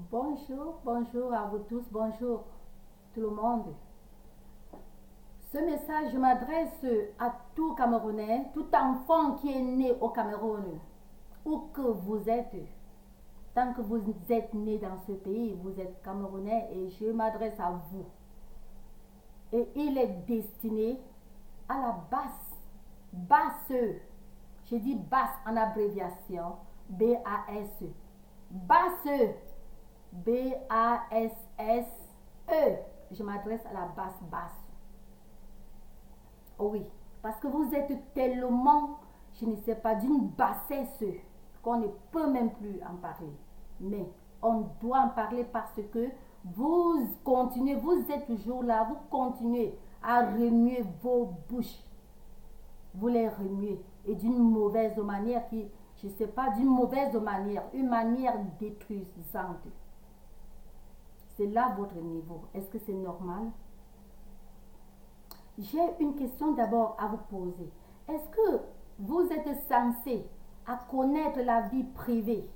Bonjour, bonjour à vous tous, bonjour tout le monde. Ce message, je m'adresse à tout Camerounais, tout enfant qui est né au Cameroun, où que vous êtes. Tant que vous êtes né dans ce pays, vous êtes Camerounais et je m'adresse à vous. Et il est destiné à la basse, je dis basse en abréviation, B-A-S-E, basse, B-A-S-S-E. Je m'adresse à la basse. Oh oui, parce que vous êtes tellement, je ne sais pas, d'une bassesse qu'on ne peut même plus en parler. Mais on doit en parler parce que vous continuez, vous êtes toujours là, vous continuez à remuer vos bouches. Vous les remuez et d'une mauvaise manière qui, je ne sais pas, d'une mauvaise manière, une manière détruisante. C'est là votre niveau. Est-ce que c'est normal? J'ai une question d'abord à vous poser. Est-ce que vous êtes censé à connaître la vie privée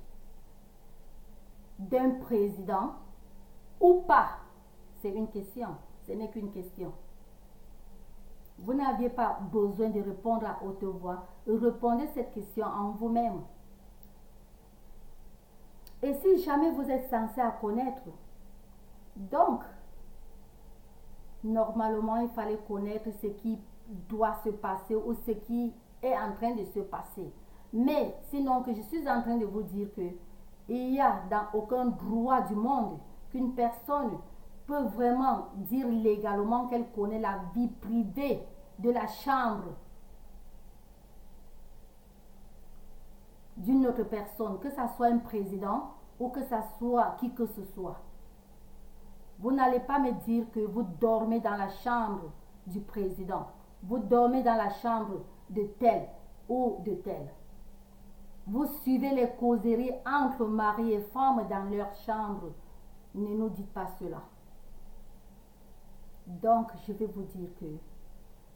d'un président ou pas? C'est une question. Ce n'est qu'une question. Vous n'aviez pas besoin de répondre à haute voix. Répondez cette question en vous-même. Et si jamais vous êtes censé à connaître, donc, normalement, il fallait connaître ce qui doit se passer ou ce qui est en train de se passer. Mais sinon, que je suis en train de vous dire que il n'y a dans aucun droit du monde qu'une personne peut vraiment dire légalement qu'elle connaît la vie privée de la chambre d'une autre personne, que ce soit un président ou que ce soit qui que ce soit. Vous n'allez pas me dire que vous dormez dans la chambre du président. Vous dormez dans la chambre de tel ou de tel. Vous suivez les causeries entre mari et femme dans leur chambre. Ne nous dites pas cela. Donc, je vais vous dire que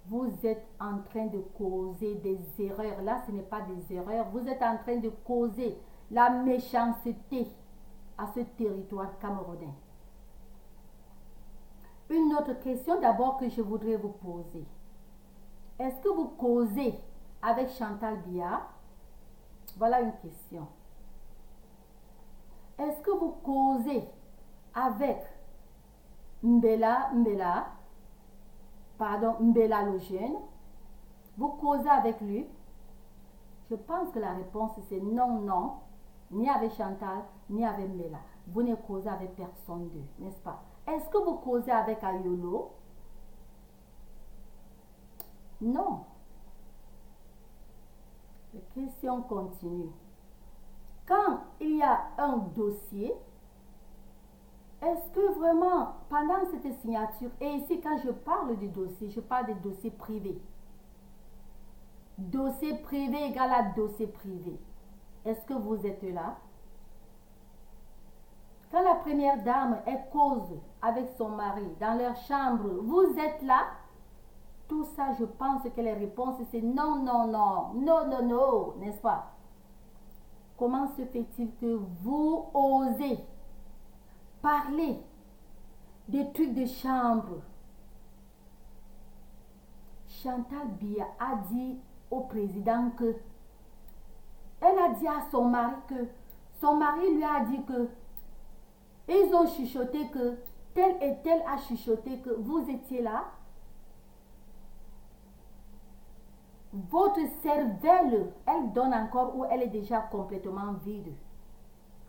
vous êtes en train de causer des erreurs. Là, ce n'est pas des erreurs. Vous êtes en train de causer la méchanceté à ce territoire camerounais. Une autre question d'abord que je voudrais vous poser. Est-ce que vous causez avec Chantal Biya? Voilà une question. Est-ce que vous causez avec Mbella le jeune? Vous causez avec lui? Je pense que la réponse c'est non, ni avec Chantal, ni avec Mbella. Vous ne causez avec personne d'eux, n'est-ce pas? Est-ce que vous causez avec Ayolo? Non. La question continue. Quand il y a un dossier, est-ce que vraiment, pendant cette signature, et ici quand je parle du dossier, je parle des dossiers privés. Dossier privé égale à dossier privé. Est-ce que vous êtes là? Quand la première dame est cause avec son mari dans leur chambre, vous êtes là? Tout ça, je pense que les réponses, c'est non, n'est-ce pas? Comment se fait-il que vous osez parler des trucs de chambre? Chantal Biya a dit au président que, elle a dit à son mari que, son mari lui a dit que, ils ont chuchoté que, tel et tel a chuchoté que vous étiez là. Votre cervelle, elle donne encore ou elle est déjà complètement vide.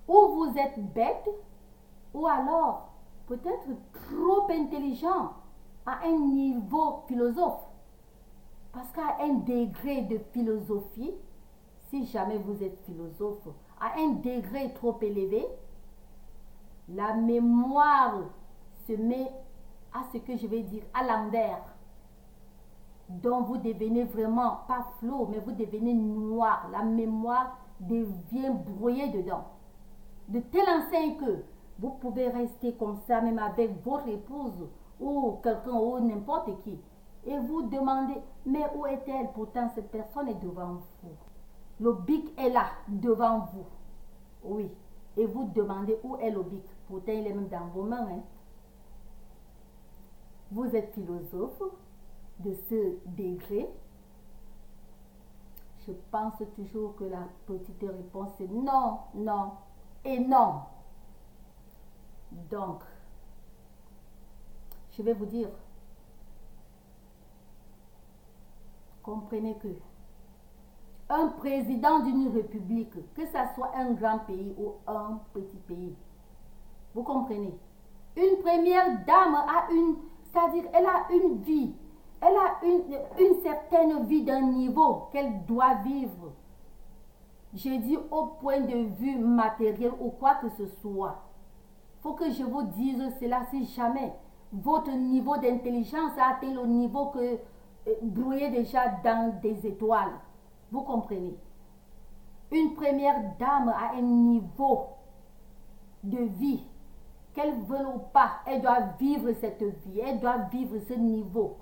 Ou vous êtes bête, ou alors peut-être trop intelligent à un niveau philosophe. Parce qu'à un degré de philosophie, si jamais vous êtes philosophe, à un degré trop élevé, la mémoire se met à ce que je vais dire à l'envers. Donc vous devenez vraiment pas flot, mais vous devenez noir. La mémoire devient brouillée dedans. De telle enseigne que vous pouvez rester comme ça, même avec votre épouse ou quelqu'un ou n'importe qui. Et vous demandez, mais où est-elle? Pourtant, cette personne est devant vous. Le bic est là, devant vous. Oui. Et vous demandez où est le bic. Pourtant, il est même dans vos mains. Hein. Vous êtes philosophe de ce degré. Je pense toujours que la petite réponse est non, non et non. Donc, je vais vous dire, comprenez que un président d'une république, que ce soit un grand pays ou un petit pays, vous comprenez, une première dame a c'est-à-dire elle a une vie, elle a une certaine vie d'un niveau qu'elle doit vivre. J'ai dit au point de vue matériel ou quoi que ce soit. Il faut que je vous dise cela si jamais votre niveau d'intelligence a atteint le niveau que brouillez déjà dans des étoiles. Vous comprenez? Une première dame a un niveau de vie. Qu'elle veuille ou pas, elle doit vivre cette vie. Elle doit vivre ce niveau.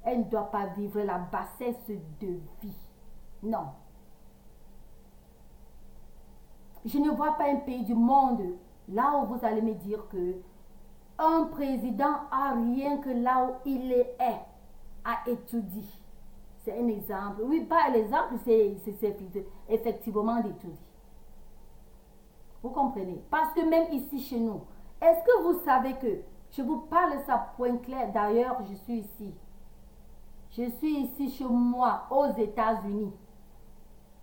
Elle ne doit pas vivre la bassesse de vie. Non. Je ne vois pas un pays du monde là où vous allez me dire que un président a rien que là où il est à étudier. C'est un exemple. Oui, pas l'exemple, c'est effectivement d'étudier. Vous comprenez? Parce que même ici chez nous, est-ce que vous savez que, je vous parle ça point clair, d'ailleurs je suis ici. Je suis ici chez moi aux États-Unis.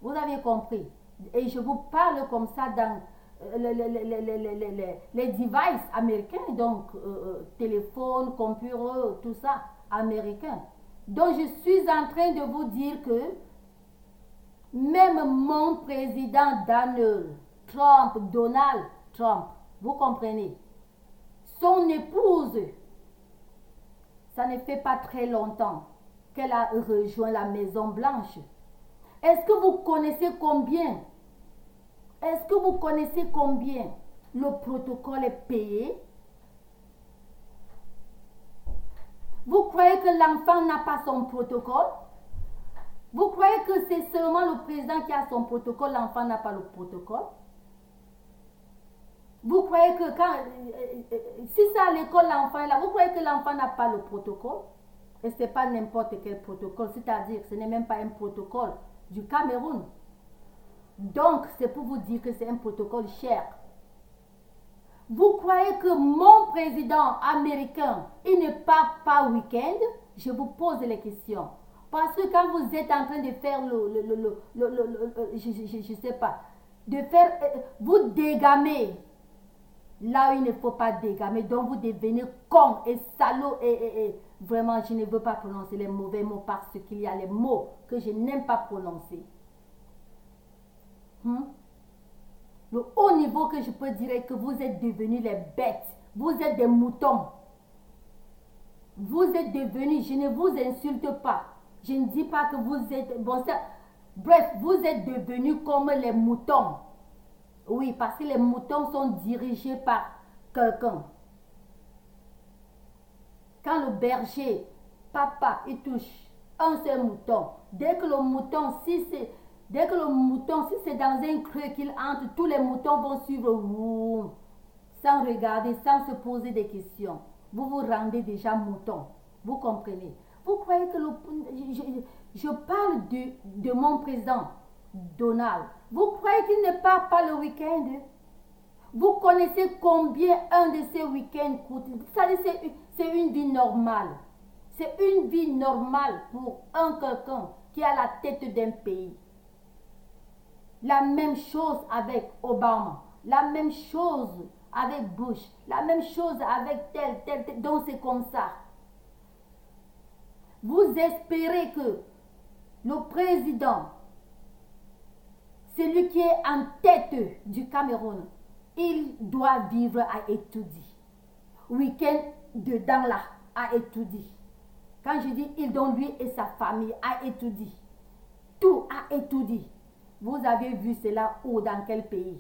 Vous avez compris? Et je vous parle comme ça dans les devices américains, donc téléphone, computer, tout ça, américain. Donc je suis en train de vous dire que même mon président Donald Trump, vous comprenez, son épouse, ça ne fait pas très longtemps qu'elle a rejoint la Maison Blanche. Est-ce que vous connaissez combien? Est-ce que vous connaissez combien le protocole est payé? Vous croyez que l'enfant n'a pas son protocole? Vous croyez que c'est seulement le président qui a son protocole, l'enfant n'a pas le protocole? Vous croyez que si c'est à l'école, l'enfant est là, vous croyez que l'enfant n'a pas le protocole? Et ce n'est pas n'importe quel protocole, c'est-à-dire que ce n'est même pas un protocole du Cameroun. Donc, c'est pour vous dire que c'est un protocole cher. Vous croyez que mon président américain, il ne part pas week-end? Je vous pose les questions. Parce que quand vous êtes en train de faire je sais pas, de faire, vous dégamez là où il ne faut pas dégamer, donc vous devenez con et salaud et vraiment, je ne veux pas prononcer les mauvais mots parce qu'il y a les mots que je n'aime pas prononcer. Le haut niveau que je peux dire est que vous êtes devenus les bêtes. Vous êtes des moutons. Vous êtes devenus, je ne vous insulte pas. Je ne dis pas que vous êtes... Bon, bref, vous êtes devenus comme les moutons. Oui, parce que les moutons sont dirigés par quelqu'un. Quand le berger, papa, il touche un seul mouton, dès que le mouton, si c'est dans un creux qu'il entre, tous les moutons vont suivre sans regarder, sans se poser des questions. Vous vous rendez déjà mouton. Vous comprenez? Vous croyez que je parle de mon président Donald. Vous croyez qu'il ne part pas le week-end? Vous connaissez combien un de ces week-ends coûte? C'est une vie normale. C'est une vie normale pour quelqu'un qui a la tête d'un pays. La même chose avec Obama. La même chose avec Bush. La même chose avec tel. Donc c'est comme ça. Vous espérez que le président, celui qui est en tête du Cameroun, il doit vivre à étudier. Week-end dedans là, à étudier. Quand je dis il, donc lui et sa famille, à étudier. Tout à étudier. Vous avez vu cela où? Dans quel pays?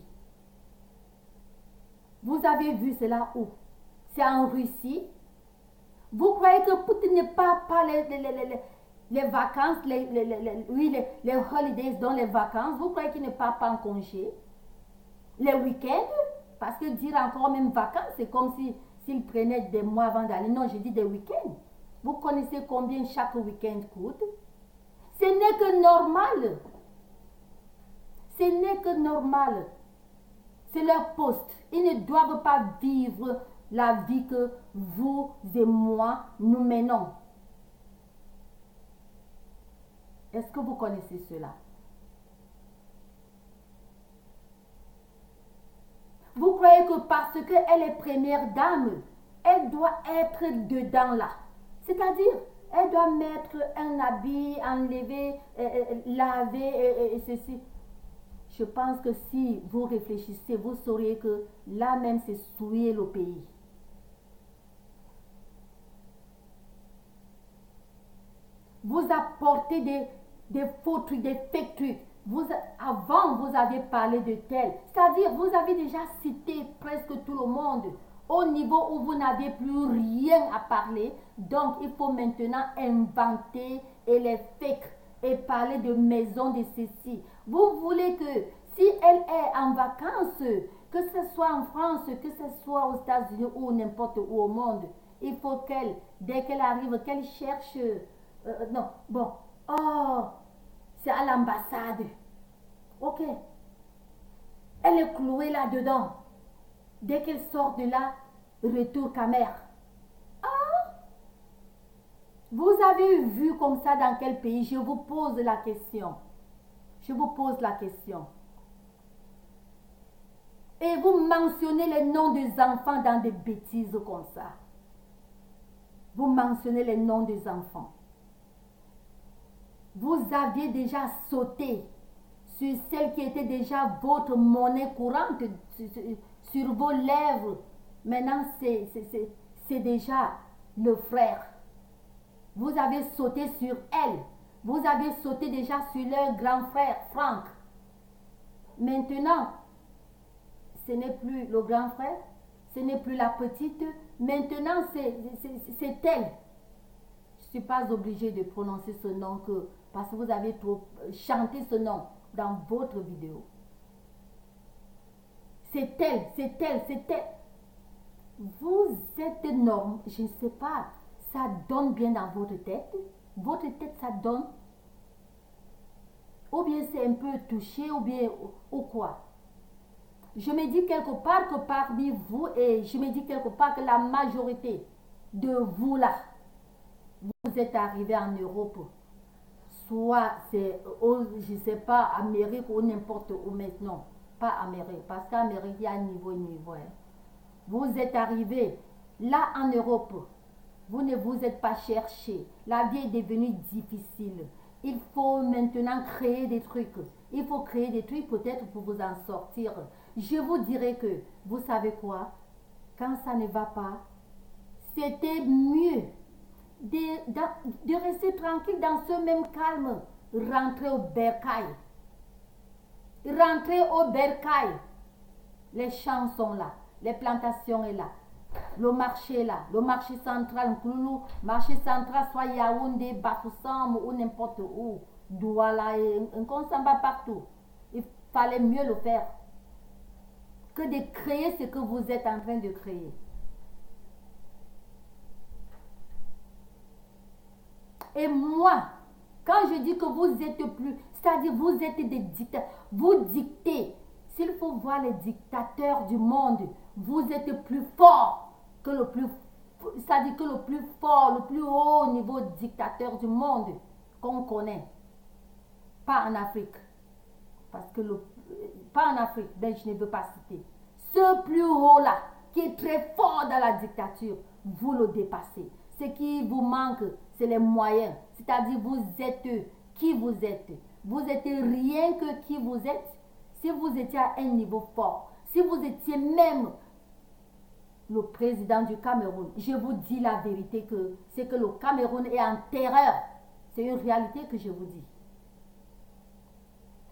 Vous avez vu cela où? C'est en Russie. Vous croyez que Poutine ne part pas les vacances, les holidays, dans les vacances? Vous croyez qu'il ne part pas en congé? Les week-ends? parce que dire encore même vacances, c'est comme si s'ils prenaient des mois avant d'aller. Non, je dis des week-ends. Vous connaissez combien chaque week-end coûte? Ce n'est que normal. Ce n'est que normal. C'est leur poste. Ils ne doivent pas vivre la vie que vous et moi nous menons. Est-ce que vous connaissez cela? Vous croyez que parce qu'elle est première dame, elle doit être dedans là. C'est-à-dire, elle doit mettre un habit, enlever, laver et ceci. Je pense que si vous réfléchissez, vous saurez que là même c'est souiller le pays. Vous apportez des faux trucs, des fake trucs. Avant, vous avez parlé de tel. C'est-à-dire, vous avez déjà cité presque tout le monde au niveau où vous n'avez plus rien à parler. Donc, il faut maintenant inventer et les fake et parler de maison de ceci. Vous voulez que si elle est en vacances, que ce soit en France, que ce soit aux États-Unis ou n'importe où au monde, il faut qu'elle, dès qu'elle arrive, qu'elle cherche... non, bon, oh, c'est à l'ambassade. Ok. Elle est clouée là-dedans. Dès qu'elle sort de là, retour camère. Ah! Vous avez vu comme ça dans quel pays? Je vous pose la question. Je vous pose la question. Et vous mentionnez les noms des enfants dans des bêtises comme ça. Vous mentionnez les noms des enfants. Vous aviez déjà sauté sur celle qui était déjà votre monnaie courante sur vos lèvres. Maintenant, c'est déjà le frère. Vous avez sauté sur elle. Vous avez sauté déjà sur leur grand frère, Franck. Maintenant, ce n'est plus le grand frère, ce n'est plus la petite. Maintenant, c'est elle. Je ne suis pas obligée de prononcer ce nom parce que vous avez trop chanté ce nom dans votre vidéo. C'est elle, c'est elle, c'est elle. Vous êtes énorme, je ne sais pas, ça donne bien dans votre tête. Votre tête, ça donne. Ou bien c'est un peu touché, ou bien ou quoi. Je me dis quelque part que parmi vous, et je me dis quelque part que la majorité de vous là, vous êtes arrivés en Europe. Soit c'est, je ne sais pas, Amérique ou n'importe où maintenant. Pas Amérique, parce qu'Amérique, il y a un niveau et niveau. Hein. Vous êtes arrivés là en Europe. Vous ne vous êtes pas cherché. La vie est devenue difficile. Il faut maintenant créer des trucs. Il faut créer des trucs peut-être pour vous en sortir. Je vous dirais que, vous savez quoi? Quand ça ne va pas, c'était mieux de rester tranquille dans ce même calme. Rentrer au bercail. Rentrer au bercail. Les champs sont là. Les plantations sont là. Le marché est là. Le marché central, Kouloulou, marché central, soit Yaoundé, Bafoussam ou n'importe où. Douala, on s'en va partout. Il fallait mieux le faire que de créer ce que vous êtes en train de créer. Et moi, quand je dis que vous êtes plus, c'est-à-dire vous êtes des dictateurs, vous dictez. S'il faut voir les dictateurs du monde, vous êtes plus fort que le plus, c'est-à-dire que le plus fort, le plus haut niveau dictateur du monde qu'on connaît. Pas en Afrique. Parce que pas en Afrique, ben je ne veux pas citer. Ce plus haut là, qui est très fort dans la dictature, vous le dépassez. Ce qui vous manque, c'est les moyens. C'est-à-dire vous êtes qui vous êtes. Vous êtes rien que qui vous êtes. Si vous étiez à un niveau fort, si vous étiez même le président du Cameroun, je vous dis la vérité que c'est que le Cameroun est en terreur. C'est une réalité que je vous dis.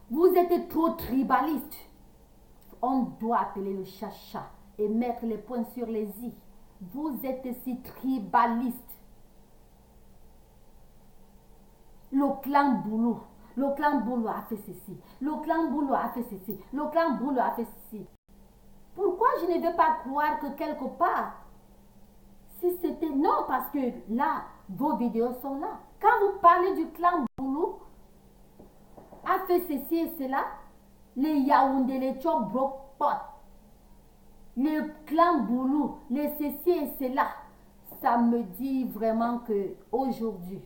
Vous êtes trop tribaliste. On doit appeler le chacha et mettre les points sur les i. Vous êtes si tribaliste. Le clan Boulou. Le clan Boulou a fait ceci. Le clan Boulou a fait ceci. Le clan Boulou a fait ceci. Pourquoi je ne vais pas croire que quelque part, si c'était... Non, parce que là, vos vidéos sont là. Quand vous parlez du clan Boulou, a fait ceci et cela, les Yaoundé, les Tchobrokpot, le clan Boulou, les ceci et cela, ça me dit vraiment que aujourd'hui,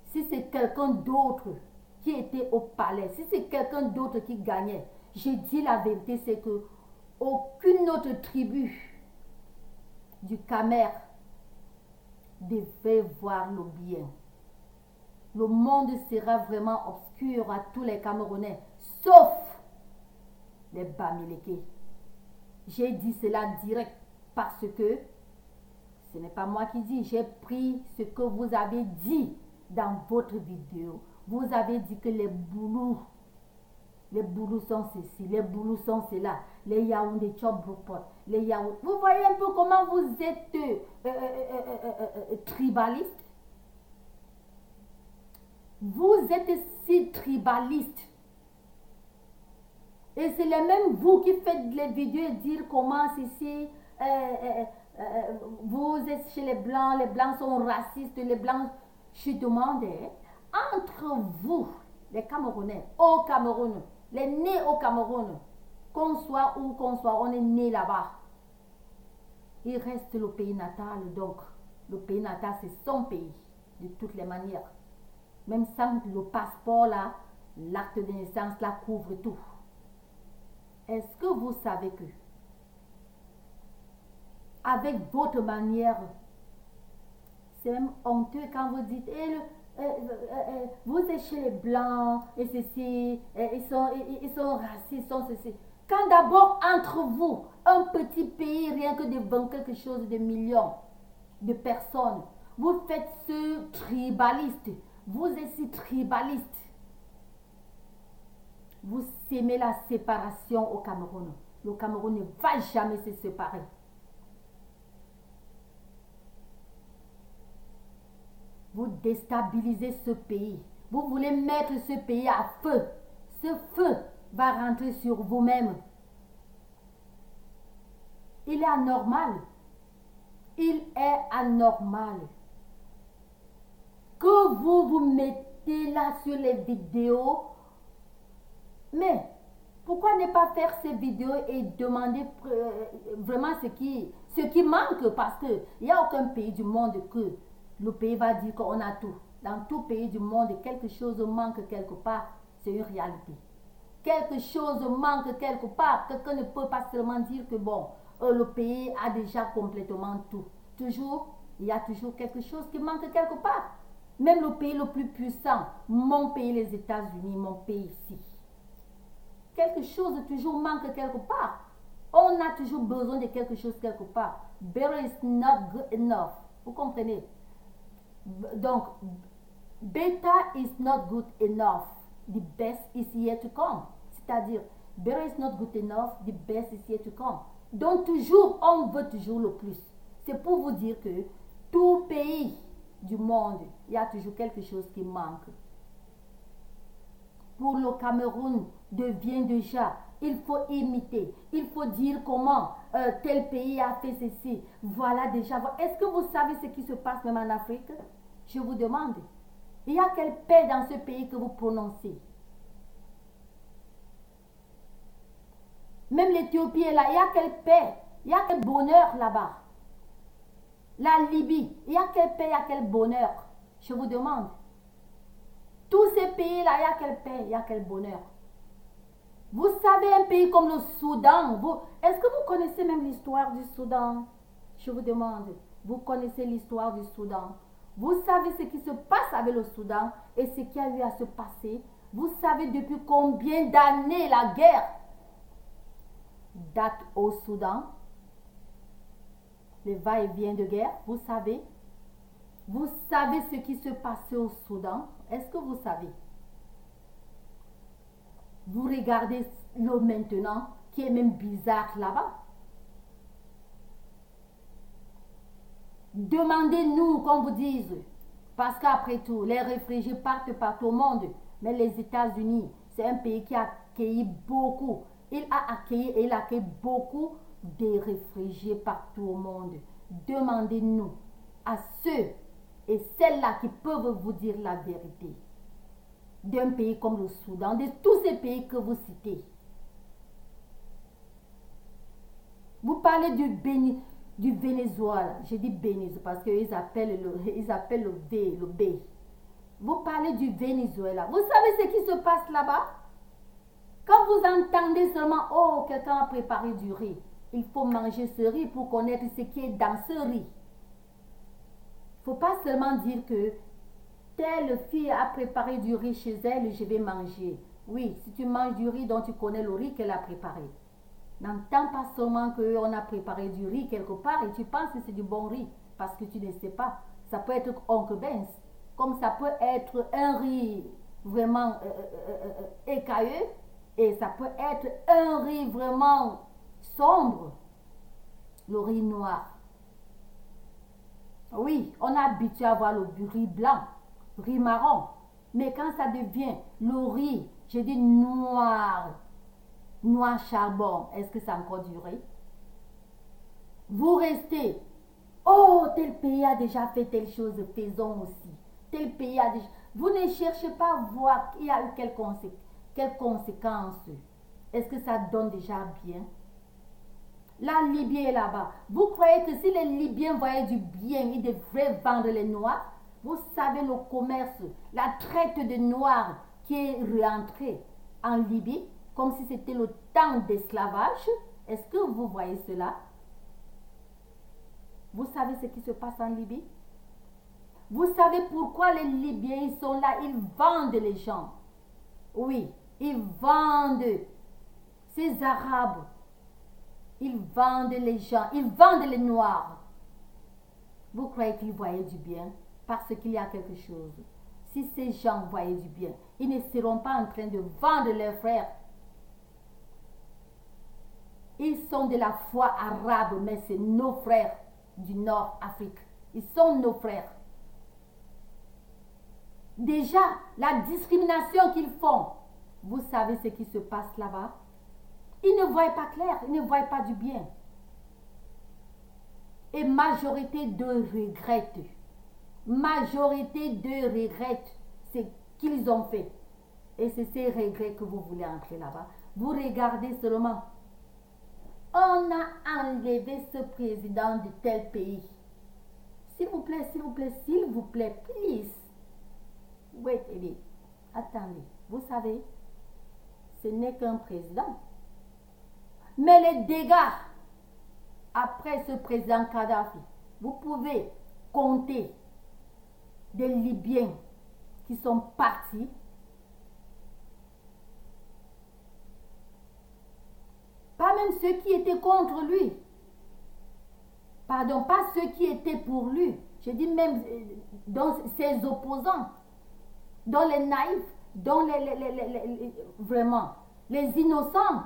si c'est quelqu'un d'autre qui était au palais, si c'est quelqu'un d'autre qui gagnait, je dis la vérité, c'est que aucune autre tribu du Camer devait voir le bien. Le monde sera vraiment obscur à tous les Camerounais, sauf les Bamileke. J'ai dit cela direct parce que ce n'est pas moi qui dis, j'ai pris ce que vous avez dit dans votre vidéo. Vous avez dit que les Boulous sont ceci, les Boulous sont cela, les Yaoundé Tchobrokpot, les Yaoundé. Vous voyez un peu comment vous êtes tribaliste. Vous êtes si tribaliste. Et c'est les mêmes vous qui faites les vidéos et dire comment ceci, vous êtes chez les blancs sont racistes, les blancs, je demande, entre vous, les Camerounais, au Cameroun, les nés au Cameroun, qu'on soit où qu'on soit, on est né là-bas. Il reste le pays natal, donc le pays natal c'est son pays, de toutes les manières. Même sans le passeport là, l'acte de naissance là couvre tout. Est-ce que vous savez que avec votre manière, c'est même honteux quand vous dites vous êtes chez les blancs et ceci, ils sont racistes, sont ceci. Quand d'abord entre vous, un petit pays, rien que de 20 quelque chose de millions de personnes, vous faites ce tribaliste, vous êtes si tribaliste. Vous aimez la séparation au Cameroun. Le Cameroun ne va jamais se séparer. Vous déstabilisez ce pays. Vous voulez mettre ce pays à feu. Ce feu va rentrer sur vous-même. Il est anormal. Il est anormal. Que vous vous mettez là sur les vidéos. Mais pourquoi ne pas faire ces vidéos et demander vraiment ce qui manque? Parce qu'il n'y a aucun pays du monde que le pays va dire qu'on a tout. Dans tout pays du monde, quelque chose manque quelque part, c'est une réalité. Quelque chose manque quelque part. Quelqu'un ne peut pas seulement dire que bon, le pays a déjà complètement tout. Toujours, il y a toujours quelque chose qui manque quelque part. Même le pays le plus puissant, mon pays, les États-Unis, mon pays ici. Quelque chose toujours manque quelque part. On a toujours besoin de quelque chose quelque part. Better is not good enough. Vous comprenez? Donc, better is not good enough. The best is yet to come. C'est-à-dire, better is not good enough. The best is yet to come. Donc, toujours, on veut toujours le plus. C'est pour vous dire que tout pays du monde, il y a toujours quelque chose qui manque. Pour le Cameroun devient déjà, il faut imiter, il faut dire comment tel pays a fait ceci. Voilà déjà. Est-ce que vous savez ce qui se passe même en Afrique? Je vous demande. Il y a quelle paix dans ce pays que vous prononcez? Même l'Éthiopie est là. Il y a quelle paix? Il y a quel bonheur là-bas? La Libye, il y a quelle paix? Il y a quel bonheur? Je vous demande. Tous ces pays-là, il y a quelle paix, il y a quel bonheur. Vous savez, un pays comme le Soudan, est-ce que vous connaissez même l'histoire du Soudan? Je vous demande, vous connaissez l'histoire du Soudan? Vous savez ce qui se passe avec le Soudan et ce qui a eu à se passer? Vous savez depuis combien d'années la guerre date au Soudan? Le va-et-vient de guerre, vous savez? Vous savez ce qui se passait au Soudan? Est-ce que vous savez? Vous regardez l'eau maintenant, qui est même bizarre là-bas. Demandez-nous qu'on vous dise. Parce qu'après tout, les réfugiés partent partout au monde. Mais les États-Unis, c'est un pays qui a accueilli beaucoup Il a accueilli et il accueille beaucoup de réfugiés partout au monde. Demandez-nous à ceux et celles-là qui peuvent vous dire la vérité d'un pays comme le Soudan, de tous ces pays que vous citez. Vous parlez du Venezuela. Je dis Venezuela parce qu'ils appellent le V, le B. Vous parlez du Venezuela. Vous savez ce qui se passe là-bas? Quand vous entendez seulement, oh, quelqu'un a préparé du riz. Il faut manger ce riz pour connaître ce qui est dans ce riz. Il ne faut pas seulement dire que telle fille a préparé du riz chez elle, je vais manger. Oui, si tu manges du riz dont tu connais le riz qu'elle a préparé. N'entends pas seulement qu'on a préparé du riz quelque part et tu penses que c'est du bon riz parce que tu ne sais pas. Ça peut être Oncle Ben's, comme ça peut être un riz vraiment écailleux et ça peut être un riz vraiment sombre, le riz noir. Oui, on est habitué à voir le riz blanc, riz marron, mais quand ça devient le riz, je dis noir, noir charbon, est-ce que ça encore du riz? Vous restez, oh, tel pays a déjà fait telle chose, faisons aussi. Tel pays a déjà... Vous ne cherchez pas à voir qu'il y a eu quelles conséquences. Est-ce que ça donne déjà bien? La Libye est là-bas. Vous croyez que si les Libyens voyaient du bien, ils devraient vendre les Noirs? Vous savez le commerce, la traite de Noirs qui est rentrée en Libye, comme si c'était le temps d'esclavage. Est-ce que vous voyez cela? Vous savez ce qui se passe en Libye? Vous savez pourquoi les Libyens ils sont là? Ils vendent les gens. Oui, ils vendent ces Arabes. Ils vendent les gens. Ils vendent les Noirs. Vous croyez qu'ils voyaient du bien? Parce qu'il y a quelque chose. Si ces gens voyaient du bien, ils ne seront pas en train de vendre leurs frères. Ils sont de la foi arabe, mais c'est nos frères du Nord-Afrique. Ils sont nos frères. Déjà, la discrimination qu'ils font, vous savez ce qui se passe là-bas? Ils ne voient pas clair, ils ne voient pas du bien. Et majorité de regrettent. Majorité de regrettent ce qu'ils ont fait. Et c'est ces regrets que vous voulez entrer là-bas. Vous regardez seulement. On a enlevé ce président de tel pays. S'il vous plaît, s'il vous plaît, s'il vous plaît, please. Wait a bit. Attendez. Vous savez, ce n'est qu'un président. Mais les dégâts après ce président Kadhafi, vous pouvez compter des Libyens qui sont partis. Pas même ceux qui étaient contre lui. Pardon, pas ceux qui étaient pour lui. Je dis même dans ses opposants, dans les naïfs, dans vraiment, les innocents.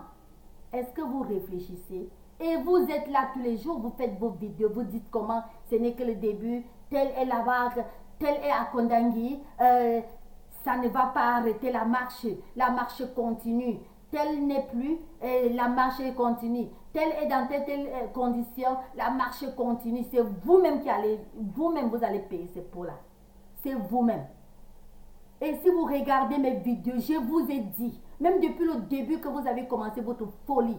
Est-ce que vous réfléchissez? Et vous êtes là tous les jours, vous faites vos vidéos, vous dites comment ce n'est que le début, tel est la vague, tel est à Kondangui, ça ne va pas arrêter la marche continue, tel n'est plus, la marche continue, tel est dans telle condition, la marche continue. C'est vous-même vous allez payer ces pots-là. C'est vous-même. Et si vous regardez mes vidéos, je vous ai dit, même depuis le début que vous avez commencé votre folie,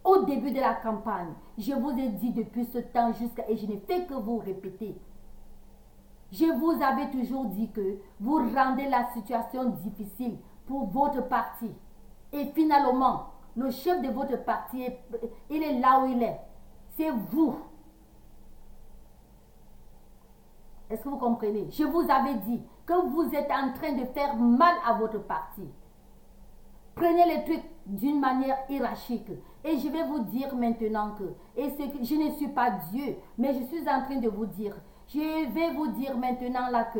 au début de la campagne, je vous ai dit depuis ce temps et je ne fais que vous répéter. Je vous avais toujours dit que vous rendez la situation difficile pour votre parti. Et finalement, le chef de votre parti, il est là où il est. C'est vous. Est-ce que vous comprenez? Je vous avais dit que vous êtes en train de faire mal à votre parti. Prenez les trucs d'une manière hiérarchique. Et je vais vous dire maintenant que, je ne suis pas Dieu, mais je suis en train de vous dire, je vais vous dire maintenant là que,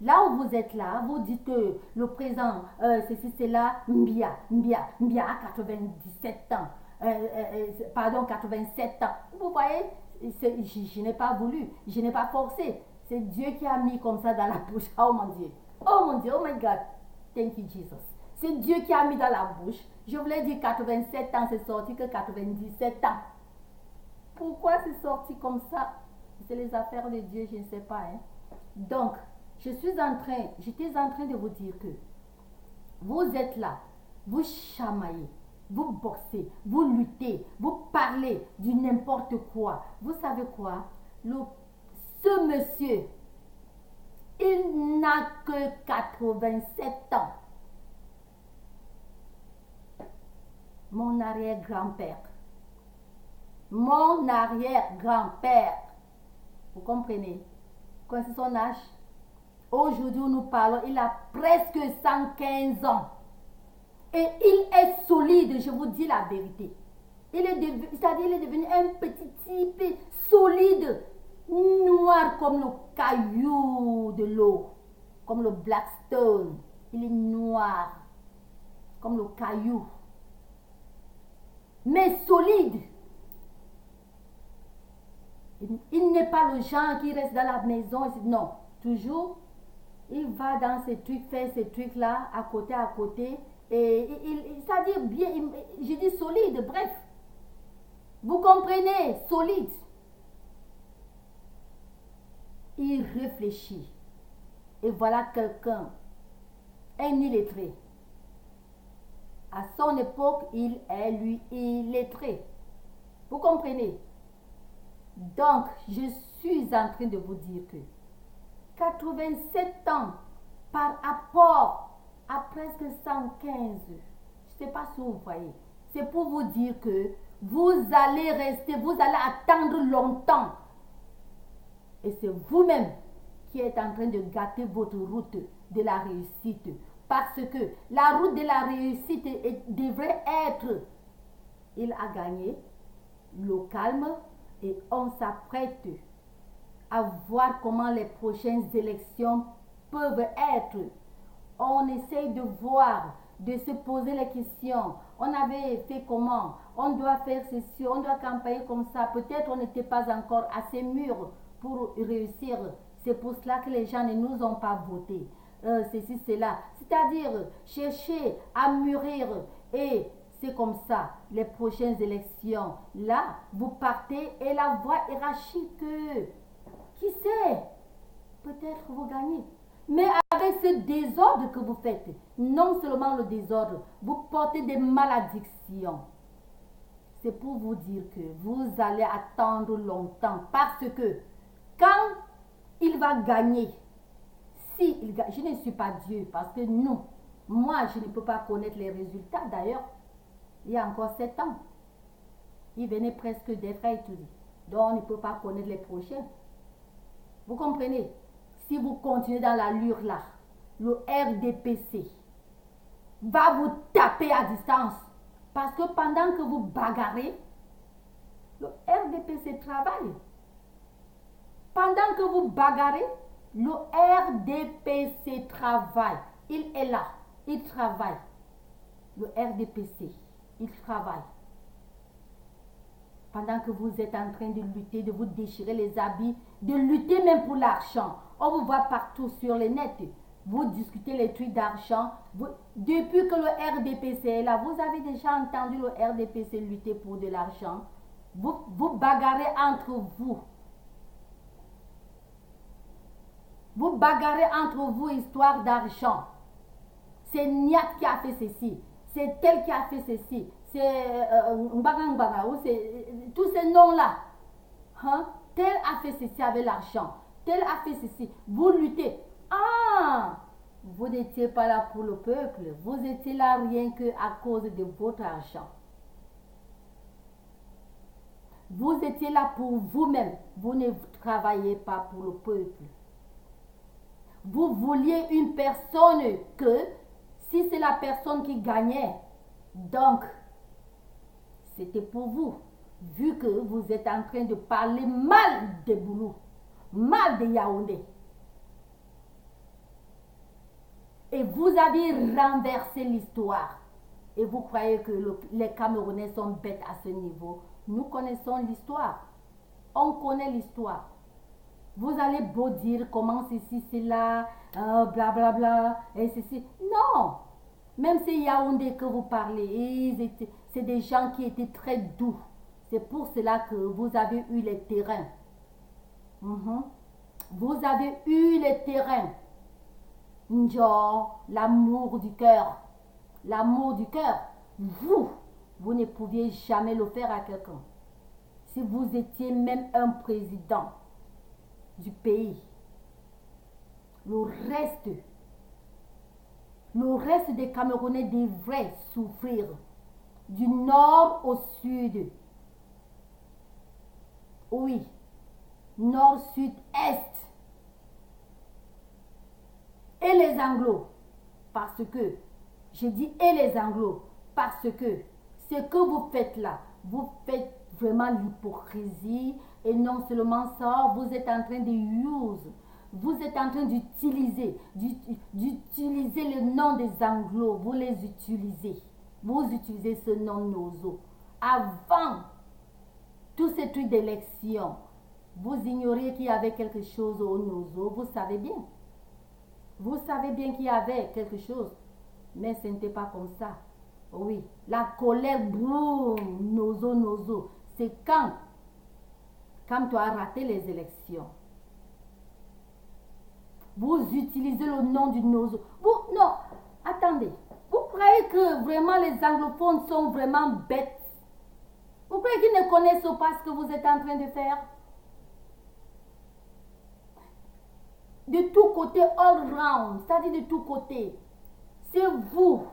là où vous êtes là, vous dites que le président, c'est là, Mbia a 97 ans. Pardon, 87 ans. Vous voyez, je n'ai pas voulu, je n'ai pas forcé. C'est Dieu qui a mis comme ça dans la bouche. Oh mon Dieu, oh my God. Thank you, Jesus. C'est Dieu qui a mis dans la bouche. Je voulais dire 87 ans, c'est sorti que 97 ans. Pourquoi c'est sorti comme ça? C'est les affaires de Dieu, je ne sais pas. Hein. Donc, j'étais en train de vous dire que vous êtes là, vous chamaillez, vous boxez, vous luttez, vous parlez du n'importe quoi. Vous savez quoi? Ce monsieur, il n'a que 87 ans. Mon arrière-grand-père. Mon arrière-grand-père. Vous comprenez? Connaissez son âge? Aujourd'hui, nous parlons, il a presque 115 ans. Et il est solide, je vous dis la vérité. C'est-à-dire, il est devenu un petit type solide, noir comme le caillou de l'eau, comme le Blackstone. Il est noir, comme le caillou, mais solide. Il n'est pas le genre qui reste dans la maison. Non, toujours, il va dans ces trucs, faire ces trucs-là, à côté. Et c'est-à-dire bien, je dis solide, bref. Vous comprenez, solide. Il réfléchit. Et voilà quelqu'un, un illettré. À son époque, il est, lui, illettré. Vous comprenez? Donc, je suis en train de vous dire que 87 ans par rapport à presque 115, je ne sais pas si vous voyez, c'est pour vous dire que vous allez attendre longtemps. Et c'est vous-même qui êtes en train de gâter votre route de la réussite. Parce que la route de la réussite devrait être, il a gagné, le calme, et on s'apprête à voir comment les prochaines élections peuvent être. On essaye de voir, de se poser les questions. On avait fait comment? On doit faire ceci, on doit campagner comme ça. Peut-être on n'était pas encore assez mûr pour réussir. C'est pour cela que les gens ne nous ont pas voté. Ceci, cela. C'est-à-dire chercher à mûrir et c'est comme ça, les prochaines élections. Là, vous partez et la voie hiérarchique, qui sait? Peut-être vous gagnez. Mais avec ce désordre que vous faites, non seulement le désordre, vous portez des malédictions. C'est pour vous dire que vous allez attendre longtemps. Parce que quand il va gagner, si il gagne, je ne suis pas Dieu, parce que non, moi je ne peux pas connaître les résultats. D'ailleurs, il y a encore 7 ans, il venait presque d'être étudié. Donc on ne peut pas connaître les prochains. Vous comprenez? Si vous continuez dans l'allure là, le RDPC va vous taper à distance. Parce que pendant que vous bagarrez, le RDPC travaille. Pendant que vous bagarrez, le RDPC travaille. Il est là. Il travaille. Le RDPC, il travaille. Pendant que vous êtes en train de lutter, de vous déchirer les habits, de lutter même pour l'argent. On vous voit partout sur les nets. Vous discutez les trucs d'argent. Depuis que le RDPC est là, vous avez déjà entendu le RDPC lutter pour de l'argent. Vous bagarrez entre vous. Vous bagarrez entre vous histoire d'argent. C'est Niat qui a fait ceci. C'est tel qui a fait ceci. C'est Mbaga ou c'est tous ces noms-là. Hein? Tel a fait ceci avec l'argent. Tel a fait ceci. Vous luttez. Ah! Vous n'étiez pas là pour le peuple. Vous étiez là rien que à cause de votre argent. Vous étiez là pour vous-même. Vous ne travaillez pas pour le peuple. Vous vouliez une personne que, si c'est la personne qui gagnait, donc, c'était pour vous. Vu que vous êtes en train de parler mal de Boulou, mal de Yaoundé. Et vous avez renversé l'histoire. Et vous croyez que les Camerounais sont bêtes à ce niveau. Nous connaissons l'histoire. On connaît l'histoire. Vous allez beau dire comment ceci, cela, blablabla, et ceci. Non! Même ces Yaoundé que vous parlez, c'est des gens qui étaient très doux. C'est pour cela que vous avez eu les terrains. Mhm. Vous avez eu les terrains. Genre, l'amour du cœur. L'amour du cœur. Vous ne pouviez jamais le faire à quelqu'un. Si vous étiez même un président du pays, le reste des Camerounais devrait souffrir du nord au sud. Oui, nord, sud, est. Et les Anglos, parce que, je dis et les Anglos, parce que ce que vous faites là, vous faites vraiment l'hypocrisie et non seulement ça, vous êtes en train de use, vous êtes en train d'utiliser le nom des Anglos, vous les utilisez. Vous utilisez ce nom Nozo. Avant tous ces trucs d'élection, vous ignoriez qu'il y avait quelque chose au Nozo, vous savez bien. Vous savez bien qu'il y avait quelque chose, mais ce n'était pas comme ça. Oui, la colère, boum, Nozo, c'est quand tu as raté les élections. Vous utilisez le nom du Nozo. Non, attendez. Vous croyez que vraiment les anglophones sont vraiment bêtes? Vous croyez qu'ils ne connaissent pas ce que vous êtes en train de faire? De tous côtés, all round, c'est-à-dire de tous côtés. C'est vous.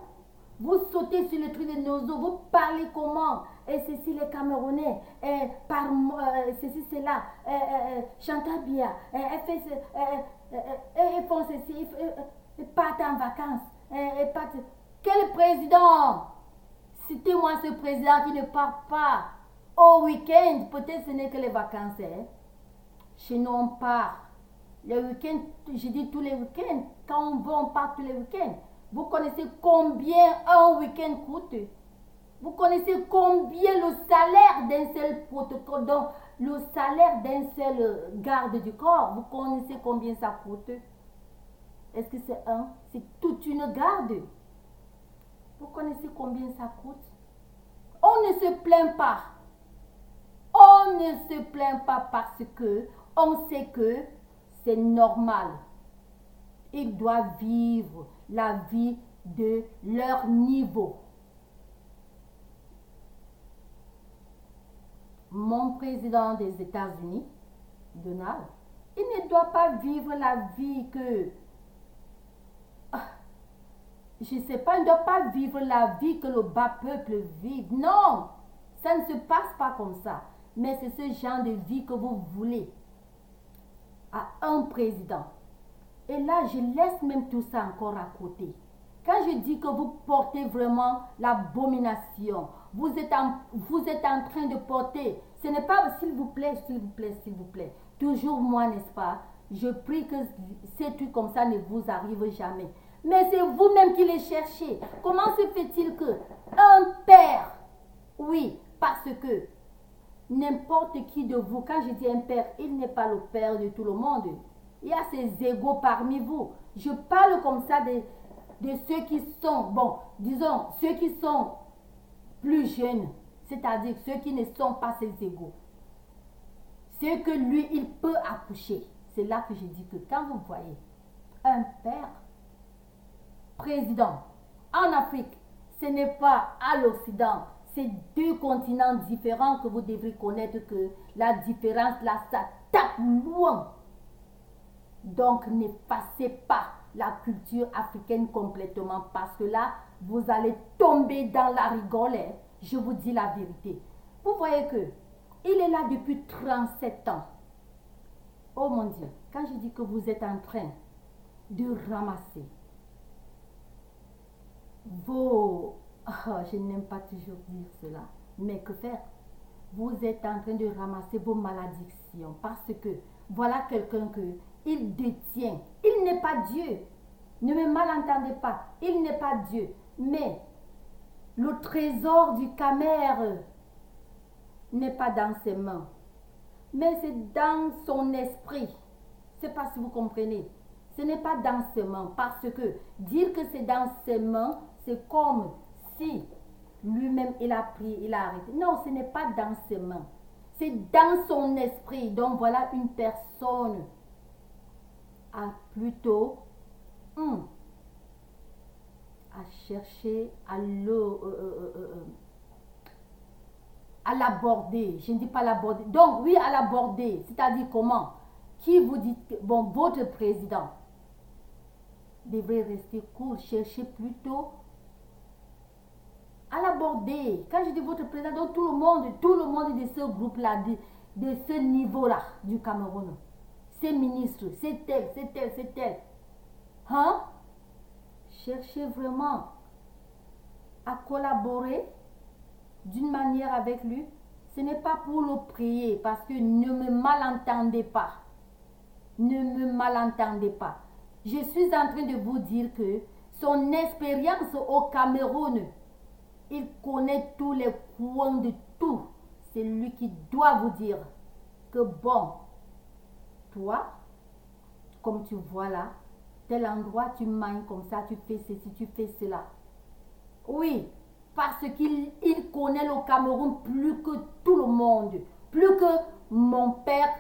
Vous sautez sur les trucs de Nozo, vous parlez comment? Et ceci, les Camerounais, ceci, cela, Chantal Bia, elle fait ils font ceci, ils partent en vacances. Quel président? Citez-moi ce président qui ne part pas au week-end. Peut-être ce n'est que les vacances. Hein? Chez nous, on part. Les week-ends, je dis tous les week-ends. Quand on veut, on part tous les week-ends. Vous connaissez combien un week-end coûte? Vous connaissez combien le salaire d'un seul protocole, donc le salaire d'un seul garde du corps? Vous connaissez combien ça coûte? Est-ce que c'est un? C'est toute une garde. Vous connaissez combien ça coûte? On ne se plaint pas. On ne se plaint pas parce que on sait que c'est normal. Ils doivent vivre la vie de leur niveau. Mon président des États-Unis, Donald, il ne doit pas vivre la vie que... Je ne sais pas, il ne doit pas vivre la vie que le bas peuple vit. Non, ça ne se passe pas comme ça. Mais c'est ce genre de vie que vous voulez à un président. Et là, je laisse même tout ça encore à côté. Quand je dis que vous portez vraiment l'abomination, vous êtes en train de porter, ce n'est pas s'il vous plaît, s'il vous plaît, s'il vous plaît. Toujours moi, n'est-ce pas? Je prie que ces trucs comme ça ne vous arrivent jamais. Mais c'est vous-même qui les cherchez. Comment se fait-il que un père, oui, parce que n'importe qui de vous, quand je dis un père, il n'est pas le père de tout le monde. Il y a ces égaux parmi vous. Je parle comme ça de ceux qui sont, bon, disons, ceux qui sont plus jeunes, c'est-à-dire ceux qui ne sont pas ses égaux. Ceux que lui, il peut accoucher. C'est là que je dis que quand vous voyez un père président en Afrique, ce n'est pas à l'Occident. C'est deux continents différents que vous devrez connaître que la différence là, ça tape loin. Donc, n'effacez pas la culture africaine complètement parce que là, vous allez tomber dans la rigole. Je vous dis la vérité. Vous voyez que il est là depuis 37 ans. Oh mon Dieu, quand je dis que vous êtes en train de ramasser vos... Oh, je n'aime pas toujours dire cela. Mais que faire? Vous êtes en train de ramasser vos malédictions parce que voilà quelqu'un que il détient. Il n'est pas Dieu. Ne me malentendez pas. Il n'est pas Dieu. Mais le trésor du Camer n'est pas dans ses mains. Mais c'est dans son esprit. Je ne sais pas si vous comprenez. Ce n'est pas dans ses mains. Parce que dire que c'est dans ses mains, c'est comme si lui-même il a pris, il a arrêté. Non, ce n'est pas dans ses mains. C'est dans son esprit. Donc voilà une personne à plutôt à chercher à l'aborder. Je ne dis pas l'aborder. Donc oui, à l'aborder. C'est-à-dire comment? Qui vous dit que, bon, votre président devrait rester cool, chercher plutôt à l'aborder. Quand je dis votre président, donc tout le monde de ce groupe-là, de ce niveau-là du Cameroun, ces ministres, c'est tel, c'est tel, c'est tel. Hein? Cherchez vraiment à collaborer d'une manière avec lui. Ce n'est pas pour le prier, parce que ne me malentendez pas. Ne me malentendez pas. Je suis en train de vous dire que son expérience au Cameroun, il connaît tous les coins de tout. C'est lui qui doit vous dire que bon, toi, comme tu vois là, tel endroit, tu manges comme ça, tu fais ceci, tu fais cela. Oui, parce qu'il connaît le Cameroun plus que tout le monde, plus que mon père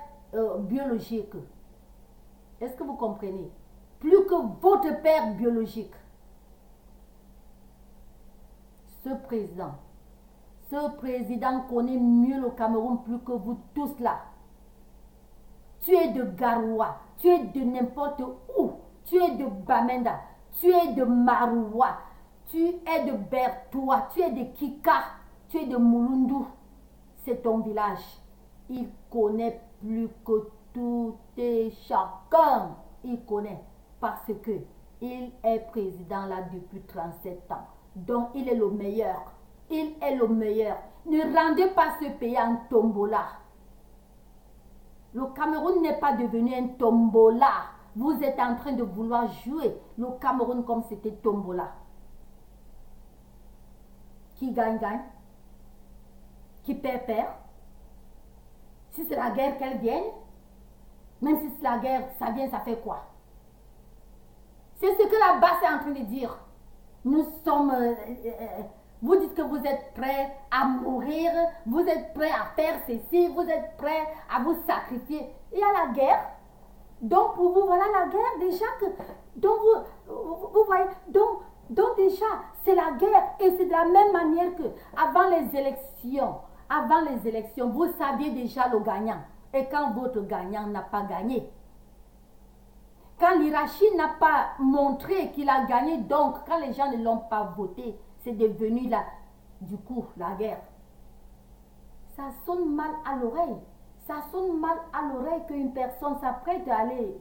biologique. Est-ce que vous comprenez? Plus que votre père biologique. Ce président connaît mieux le Cameroun plus que vous tous là. Tu es de Garoua, tu es de n'importe où, tu es de Bamenda, tu es de Maroua, tu es de Bertoua, tu es de Kika, tu es de Mulundu. C'est ton village. Il connaît plus que tout et chacun. Il connaît parce que il est président là depuis 37 ans. Donc il est le meilleur. Il est le meilleur. Ne rendez pas ce pays en tombola. Le Cameroun n'est pas devenu un tombola. Vous êtes en train de vouloir jouer le Cameroun comme c'était tombola. Qui gagne, gagne. Qui perd, perd. Si c'est la guerre qu'elle gagne, même si c'est la guerre, ça vient, ça fait quoi? C'est ce que la base est en train de dire. Nous sommes... vous dites que vous êtes prêts à mourir, vous êtes prêts à faire ceci, vous êtes prêts à vous sacrifier. Il y a la guerre. Donc pour vous, voilà la guerre déjà que... Donc vous voyez, donc déjà, c'est la guerre. Et c'est de la même manière que avant les élections, vous saviez déjà le gagnant. Et quand votre gagnant n'a pas gagné, quand l'Irachi n'a pas montré qu'il a gagné, donc quand les gens ne l'ont pas voté, c'est devenu du coup la guerre. Ça sonne mal à l'oreille. Ça sonne mal à l'oreille qu'une personne s'apprête à aller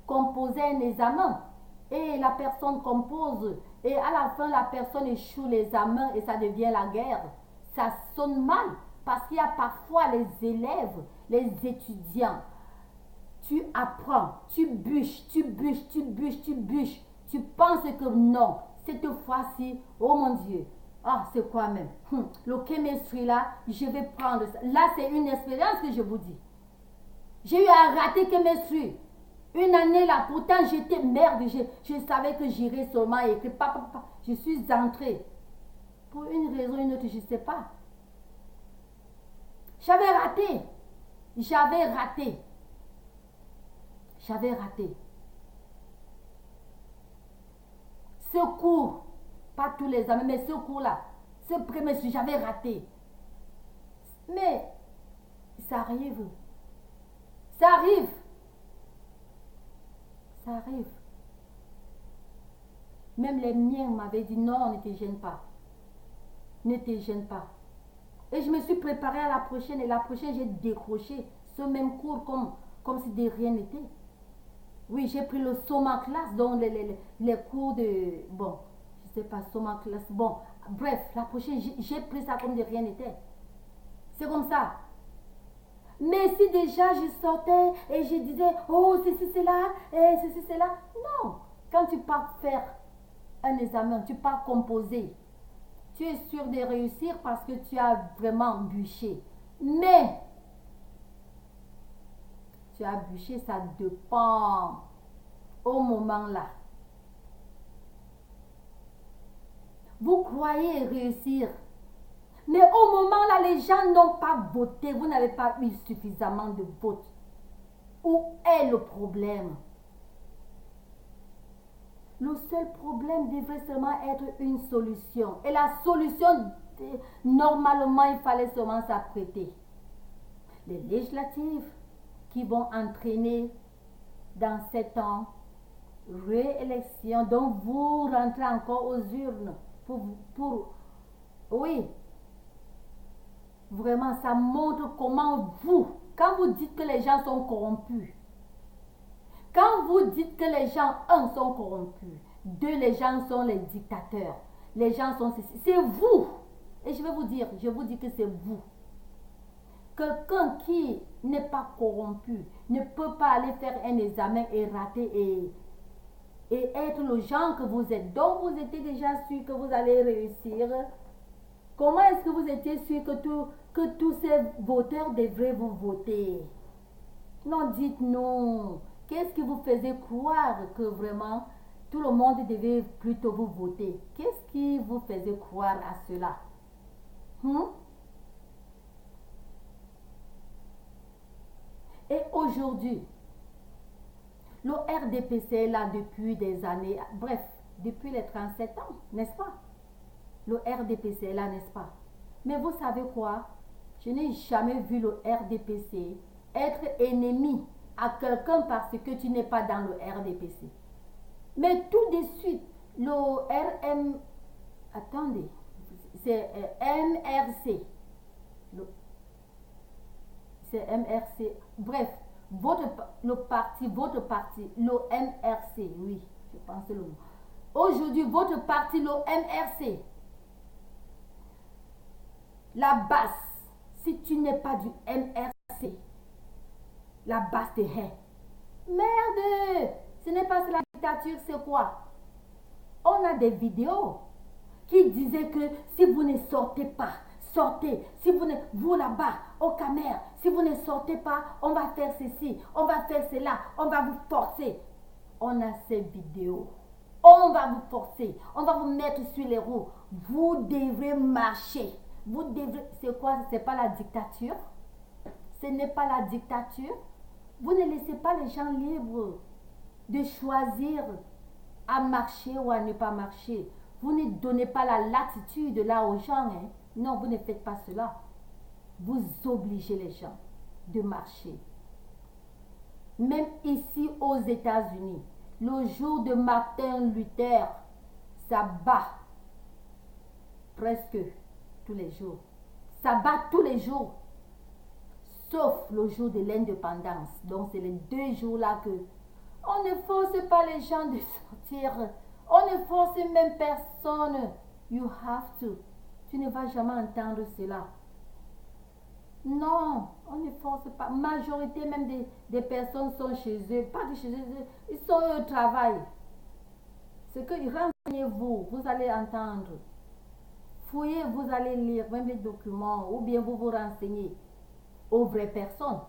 composer un examen. Et la personne compose. Et à la fin, la personne échoue l'examen et ça devient la guerre. Ça sonne mal parce qu'il y a parfois les élèves, les étudiants. Tu apprends, tu bûches, tu bûches, tu bûches, tu bûches. Tu penses que non, cette fois-ci, oh mon Dieu, ah c'est quoi même? Le chemistry là, je vais prendre ça. Là c'est une expérience que je vous dis. J'ai eu à rater chemistry. Une année là, pourtant j'étais merde, je savais que j'irais seulement écrire. Je suis entrée. Pour une raison ou une autre, je ne sais pas. J'avais raté. J'avais raté. Ce cours, pas tous les examens, mais ce cours-là, ce premier, j'avais raté. Mais ça arrive. Ça arrive. Ça arrive. Même les miens m'avaient dit non, ne te gêne pas. Ne te gêne pas. Et je me suis préparée à la prochaine. Et la prochaine, j'ai décroché ce même cours comme si de rien n'était. Oui, j'ai pris le Soma classe, donc les cours de... Bon, je sais pas, Soma classe. Bon, bref, la prochaine, j'ai pris ça comme de rien n'était. C'est comme ça. Mais si déjà je sortais et je disais, oh, ceci, c'est là, et ceci, c'est là. Non. Quand tu pars faire un examen, tu pars composer. Tu es sûr de réussir parce que tu as vraiment bûché. Mais tu as bûché, ça dépend au moment là. Vous croyez réussir. Mais au moment là, les gens n'ont pas voté. Vous n'avez pas eu suffisamment de votes. Où est le problème? Le seul problème devrait seulement être une solution. Et la solution, normalement, il fallait seulement s'apprêter. Les législatives qui vont entraîner dans 7 ans réélection, donc vous rentrez encore aux urnes oui, vraiment ça montre comment vous, quand vous dites que les gens sont corrompus, quand vous dites que les gens, un, sont corrompus, deux, les gens sont les dictateurs, les gens sont ceci, c'est vous. Et je vous dis que c'est vous. Quelqu'un qui n'est pas corrompu ne peut pas aller faire un examen et rater et être le genre que vous êtes. Donc vous étiez déjà sûr que vous allez réussir. Comment est-ce que vous étiez sûr que tous ces voteurs devraient vous voter? Non, dites non. Qu'est-ce qui vous faisait croire que vraiment tout le monde devait plutôt vous voter? Qu'est-ce qui vous faisait croire à cela? Et aujourd'hui, le RDPC est là depuis des années, bref, depuis les 37 ans, n'est-ce pas? Le RDPC est là, n'est-ce pas? Mais vous savez quoi? Je n'ai jamais vu le RDPC être ennemi à quelqu'un parce que tu n'es pas dans le RDPC. Mais tout de suite, le RM... Attendez, c'est MRC. C'est MRC. Bref, votre parti, le MRC, oui, je pense le mot. Aujourd'hui, votre parti, le MRC, la base, si tu n'es pas du MRC, la base te hait. Merde, ce n'est pas la dictature, c'est quoi? On a des vidéos qui disaient que si vous ne sortez pas, sortez. Si vous là-bas, au Camer, si vous ne sortez pas, on va faire ceci, on va faire cela, on va vous forcer. On a ces vidéos. On va vous forcer, on va vous mettre sur les roues. Vous devez marcher. Vous devez, c'est quoi? C'est pas la dictature? Ce n'est pas la dictature. Vous ne laissez pas les gens libres de choisir à marcher ou à ne pas marcher. Vous ne donnez pas la latitude là aux gens. Hein. Non, vous ne faites pas cela. Vous obligez les gens de marcher. Même ici aux États-Unis, le jour de Martin Luther, ça bat presque tous les jours. Ça bat tous les jours. Sauf le jour de l'indépendance. Donc c'est les 2 jours là que on ne force pas les gens de sortir. On ne force même personne. You have to. Tu ne vas jamais entendre cela. Non, on ne force pas. Majorité même des personnes sont chez eux. Pas de chez eux. Ils sont au travail. C'est que renseignez-vous. Vous allez entendre. Fouillez, vous allez lire même les documents. Ou bien vous vous renseignez aux vraies personnes.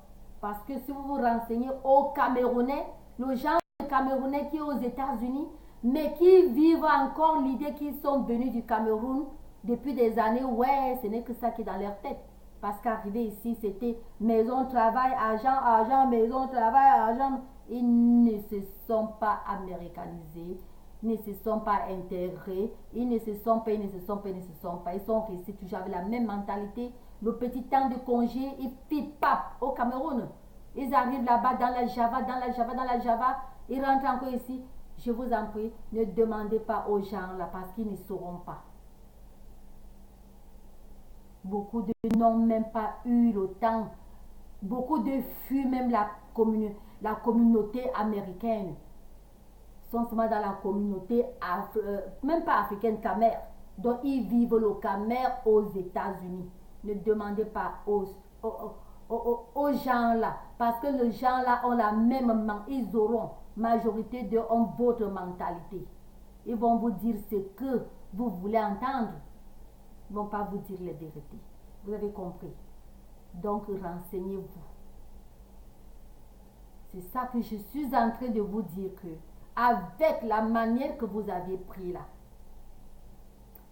Parce que si vous vous renseignez aux Camerounais, le genre de Camerounais qui est aux États-Unis, mais qui vivent encore l'idée qu'ils sont venus du Cameroun depuis des années, ouais, ce n'est que ça qui est dans leur tête. Parce qu'arriver ici, c'était maison, travail, argent, argent, maison, travail, argent. Ils ne se sont pas américanisés, ils ne se sont pas intégrés, ils ne se sont pas. Ils sont restés toujours avec la même mentalité. Le petit temps de congé, ils filent pap au Cameroun. Ils arrivent là-bas dans la Java, ils rentrent encore ici. Je vous en prie, ne demandez pas aux gens là parce qu'ils ne sauront pas. Beaucoup de n'ont même pas eu le temps. Beaucoup de fuient même la communauté américaine. Sont seulement dans la communauté, même pas africaine, Camer. Donc ils vivent le Camer aux États-Unis. Ne demandez pas aux gens là. Parce que les gens là ont la même, ils auront, majorité de ont votre mentalité. Ils vont vous dire ce que vous voulez entendre. Ils ne vont pas vous dire les vérités. Vous avez compris. Donc renseignez-vous. C'est ça que je suis en train de vous dire que avec la manière que vous avez pris là,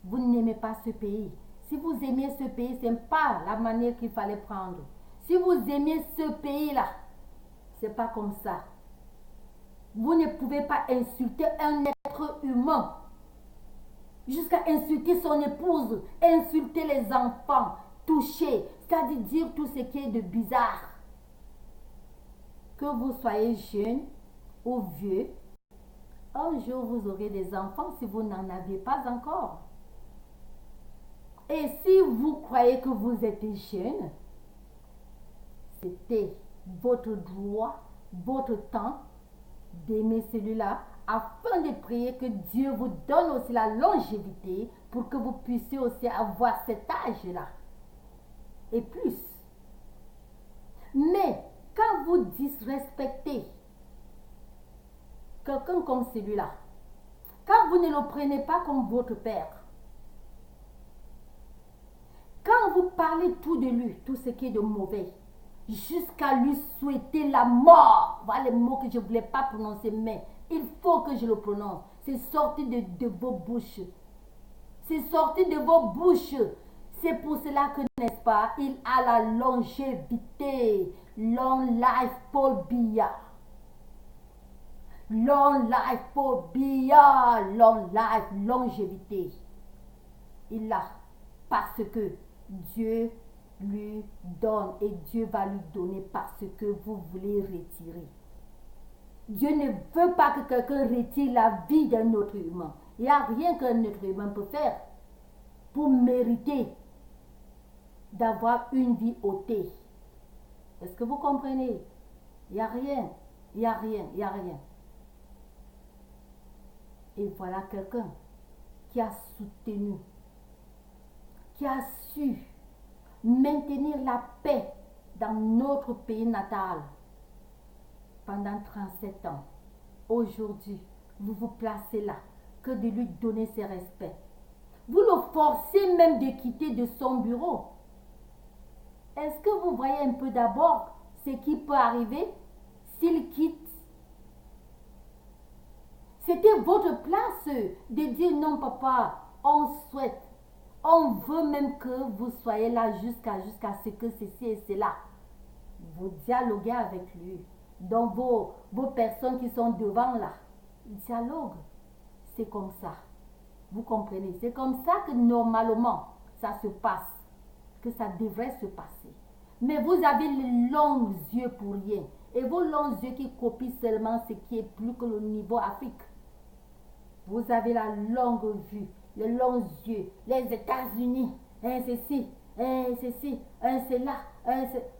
vous n'aimez pas ce pays. Si vous aimiez ce pays, ce n'est pas la manière qu'il fallait prendre. Si vous aimiez ce pays-là, ce n'est pas comme ça. Vous ne pouvez pas insulter un être humain jusqu'à insulter son épouse, insulter les enfants, toucher, c'est-à-dire dire tout ce qui est de bizarre. Que vous soyez jeune ou vieux, un jour vous aurez des enfants si vous n'en avez pas encore. Et si vous croyez que vous êtes jeune, c'était votre droit, votre temps d'aimer celui-là afin de prier que Dieu vous donne aussi la longévité pour que vous puissiez aussi avoir cet âge-là et plus. Mais quand vous disrespectez quelqu'un comme celui-là, quand vous ne le prenez pas comme votre père, quand vous parlez tout de lui, tout ce qui est de mauvais, jusqu'à lui souhaiter la mort, voilà les mots que je ne voulais pas prononcer, mais il faut que je le prononce. C'est sorti de vos bouches. C'est sorti de vos bouches. C'est pour cela que, n'est-ce pas, il a la longévité. Long life Paul Biya. Long life Paul Biya. Long life, longévité. Il l'a parce que Dieu lui donne et Dieu va lui donner parce que vous voulez retirer. Dieu ne veut pas que quelqu'un retire la vie d'un autre humain. Il n'y a rien qu'un autre humain peut faire pour mériter d'avoir une vie ôtée. Est-ce que vous comprenez? Il n'y a rien, il n'y a rien, il n'y a rien. Et voilà quelqu'un qui a soutenu, qui a su maintenir la paix dans notre pays natal pendant 37 ans. Aujourd'hui, vous vous placez là, que de lui donner ses respects. Vous le forcez même de quitter de son bureau. Est-ce que vous voyez un peu d'abord ce qui peut arriver s'il quitte? C'était votre place de dire non papa, on souhaite, on veut même que vous soyez là jusqu'à ce que ceci et cela. Vous dialoguez avec lui. Donc vos personnes qui sont devant là, dialoguent. C'est comme ça. Vous comprenez? C'est comme ça que normalement ça se passe, que ça devrait se passer. Mais vous avez les longs yeux pour rien. Et vos longs yeux qui copient seulement ce qui est plus que le niveau Afrique. Vous avez la longue vue, les longs yeux, les États-Unis, hein, ceci, hein, ceci, hein, c'est là, hein, c'est...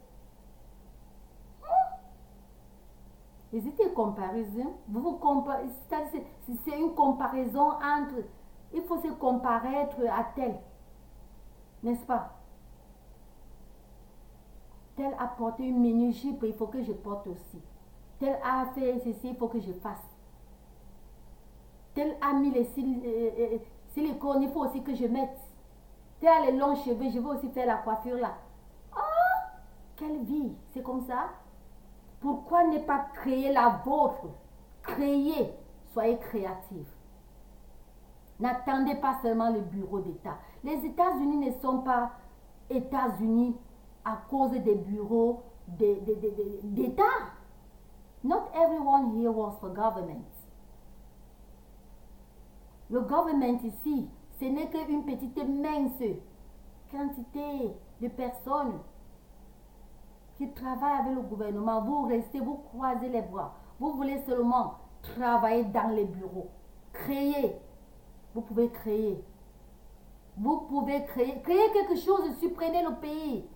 Hésitez comparaison. Vous vous comparez, c'est une comparaison entre, il faut se comparer à tel, n'est-ce pas? Tel a porté une mini-jupe, il faut que je porte aussi. Tel a fait ceci, il faut que je fasse. Tel a mis les silicones, il faut aussi que je mette. Tel a les longs cheveux, je vais aussi faire la coiffure là. Ah, quelle vie, c'est comme ça. Pourquoi ne pas créer la vôtre? Créez, soyez créatifs. N'attendez pas seulement le bureau d'État. Les États-Unis ne sont pas États-Unis à cause des bureaux d'État. Not everyone here works for government. Le gouvernement ici, ce n'est qu'une petite mince quantité de personnes qui travaillent avec le gouvernement. Vous restez, vous croisez les bras. Vous voulez seulement travailler dans les bureaux. Créer. Vous pouvez créer. Vous pouvez créer. Créer quelque chose, supprenez le pays.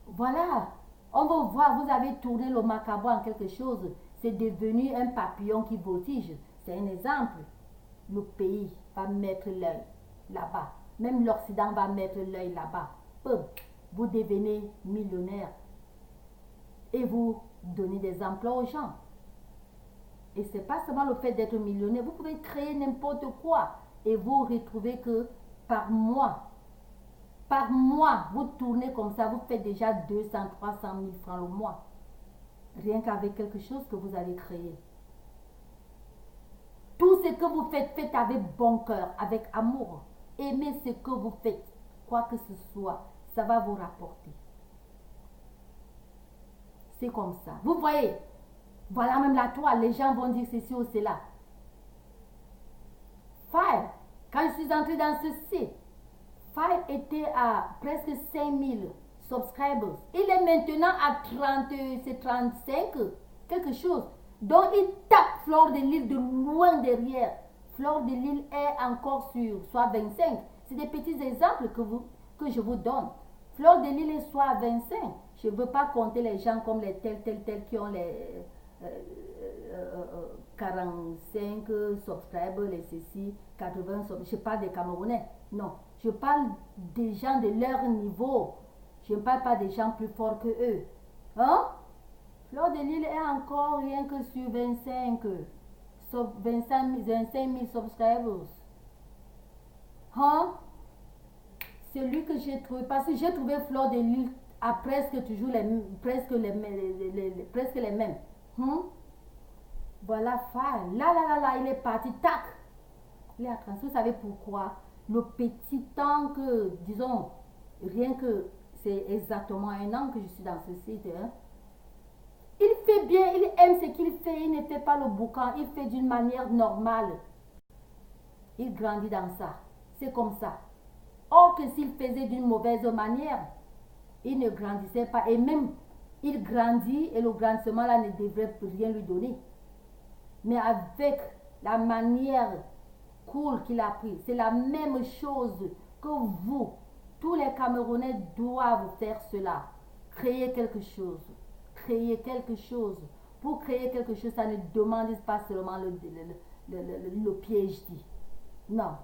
Voilà. On va voir, vous avez tourné le macabre en quelque chose. C'est devenu un papillon qui voltige. C'est un exemple. Le pays va mettre l'œil là-bas. Même l'Occident va mettre l'œil là-bas. Vous devenez millionnaire. Et vous donnez des emplois aux gens. Et ce n'est pas seulement le fait d'être millionnaire. Vous pouvez créer n'importe quoi. Et vous retrouvez que par mois, vous tournez comme ça, vous faites déjà 200, 300 000 francs le mois. Rien qu'avec quelque chose que vous avez créé. Tout ce que vous faites, faites avec bon cœur, avec amour. aimez ce que vous faites, quoi que ce soit, ça va vous rapporter. C'est comme ça. Vous voyez, voilà même la toile, les gens vont dire ceci ou cela. Fire, quand je suis entrée dans ce site, Fire était à presque 5000 subscribers. Il est maintenant à 30, c'est 35, quelque chose. Donc il tape Fleur de Lys de loin derrière. Fleur de Lys est encore sur soit 25. C'est des petits exemples que je vous donne. Fleur de Lys est soit à 25. Je ne veux pas compter les gens comme les tels qui ont les 45 subscribers, les ceci, 80 subscribers. Je parle des Camerounais. Non, je parle des gens de leur niveau. Je ne parle pas des gens plus forts que eux. Hein? Fleur de Lys est encore rien que sur 25 000 subscribers. Hein? C'est lui que j'ai trouvé. Parce que j'ai trouvé Fleur de Lys à presque toujours presque les mêmes. Voilà, là, il est parti, tac. Il est à 30. Vous savez pourquoi? Le petit temps que, disons, rien que c'est exactement 1 an que je suis dans ce site. Hein. Il fait bien, il aime ce qu'il fait, il ne fait pas le boucan, il fait d'une manière normale. Il grandit dans ça. C'est comme ça. Or que s'il faisait d'une mauvaise manière, il ne grandissait pas. Et même, il grandit et le grandissement là ne devrait rien lui donner. Mais avec la manière cool qu'il a pris, c'est la même chose que vous. Tous les Camerounais doivent faire cela. Créer quelque chose. Créer quelque chose. Pour créer quelque chose, ça ne demande pas seulement le PhD. Non.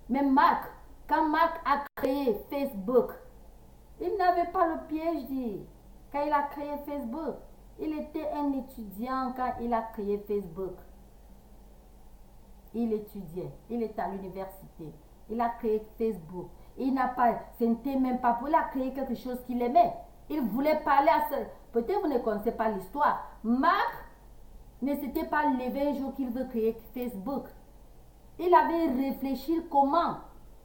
Même Marc, quand Marc a créé Facebook, il n'avait pas le PhD. Quand il a créé Facebook, il était un étudiant quand il a créé Facebook. Il étudiait, il est à l'université. Il a créé Facebook. Il n'a pas, ce n'était même pas pour, il a créé quelque chose qu'il aimait. Il voulait parler à ce, peut-être vous ne connaissez pas l'histoire. Marc ne s'était pas levé un jour qu'il veut créer Facebook. Il avait réfléchi comment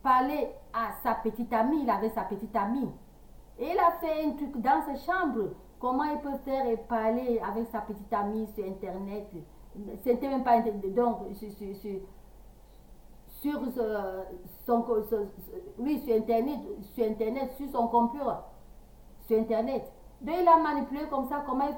parler à sa petite amie. Il avait sa petite amie. Et il a fait un truc dans sa chambre. Comment il peut faire et parler avec sa petite amie sur Internet. C'était même pas donc sur oui, sur Internet, sur son computer, sur Internet. Donc il a manipulé comme ça, comment il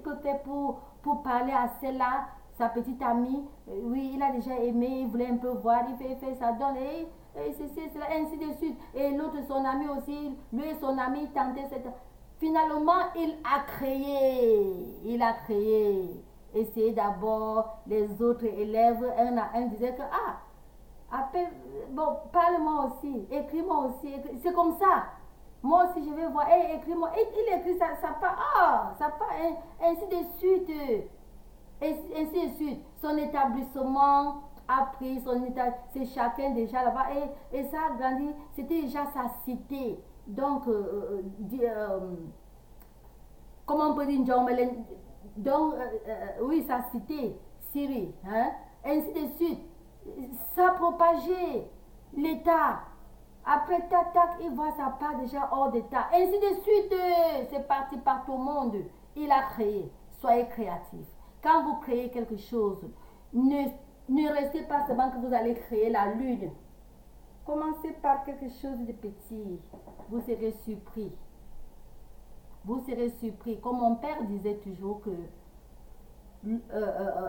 peut faire pour parler à celle-là, sa petite amie. Oui, il a déjà aimé, il voulait un peu voir, il fait ça donne, et c'est cela, ainsi de suite. Et l'autre, son ami aussi, lui et son ami tentaient cette... Finalement, il a créé, essayé d'abord, les autres élèves, un à un, disaient que, appelle, bon, parle-moi aussi, écris-moi aussi, c'est comme ça. Moi aussi, je vais voir, hey, écris-moi. Et il écrit ça, ça part, ainsi de suite. Ainsi de suite. Son établissement a pris son état, c'est chacun déjà là-bas. Et ça a grandi, c'était déjà sa cité. Donc, comment on peut dire, donc, oui, sa cité, Syrie, hein, ainsi de suite. Ça a propagé l'état. Après, tac, tac, il voit sa part déjà hors d'état. Ainsi de suite, c'est parti par tout le monde. Il a créé. Soyez créatif. Quand vous créez quelque chose, ne restez pas seulement que vous allez créer la lune. Commencez par quelque chose de petit. Vous serez surpris. Vous serez surpris. Comme mon père disait toujours que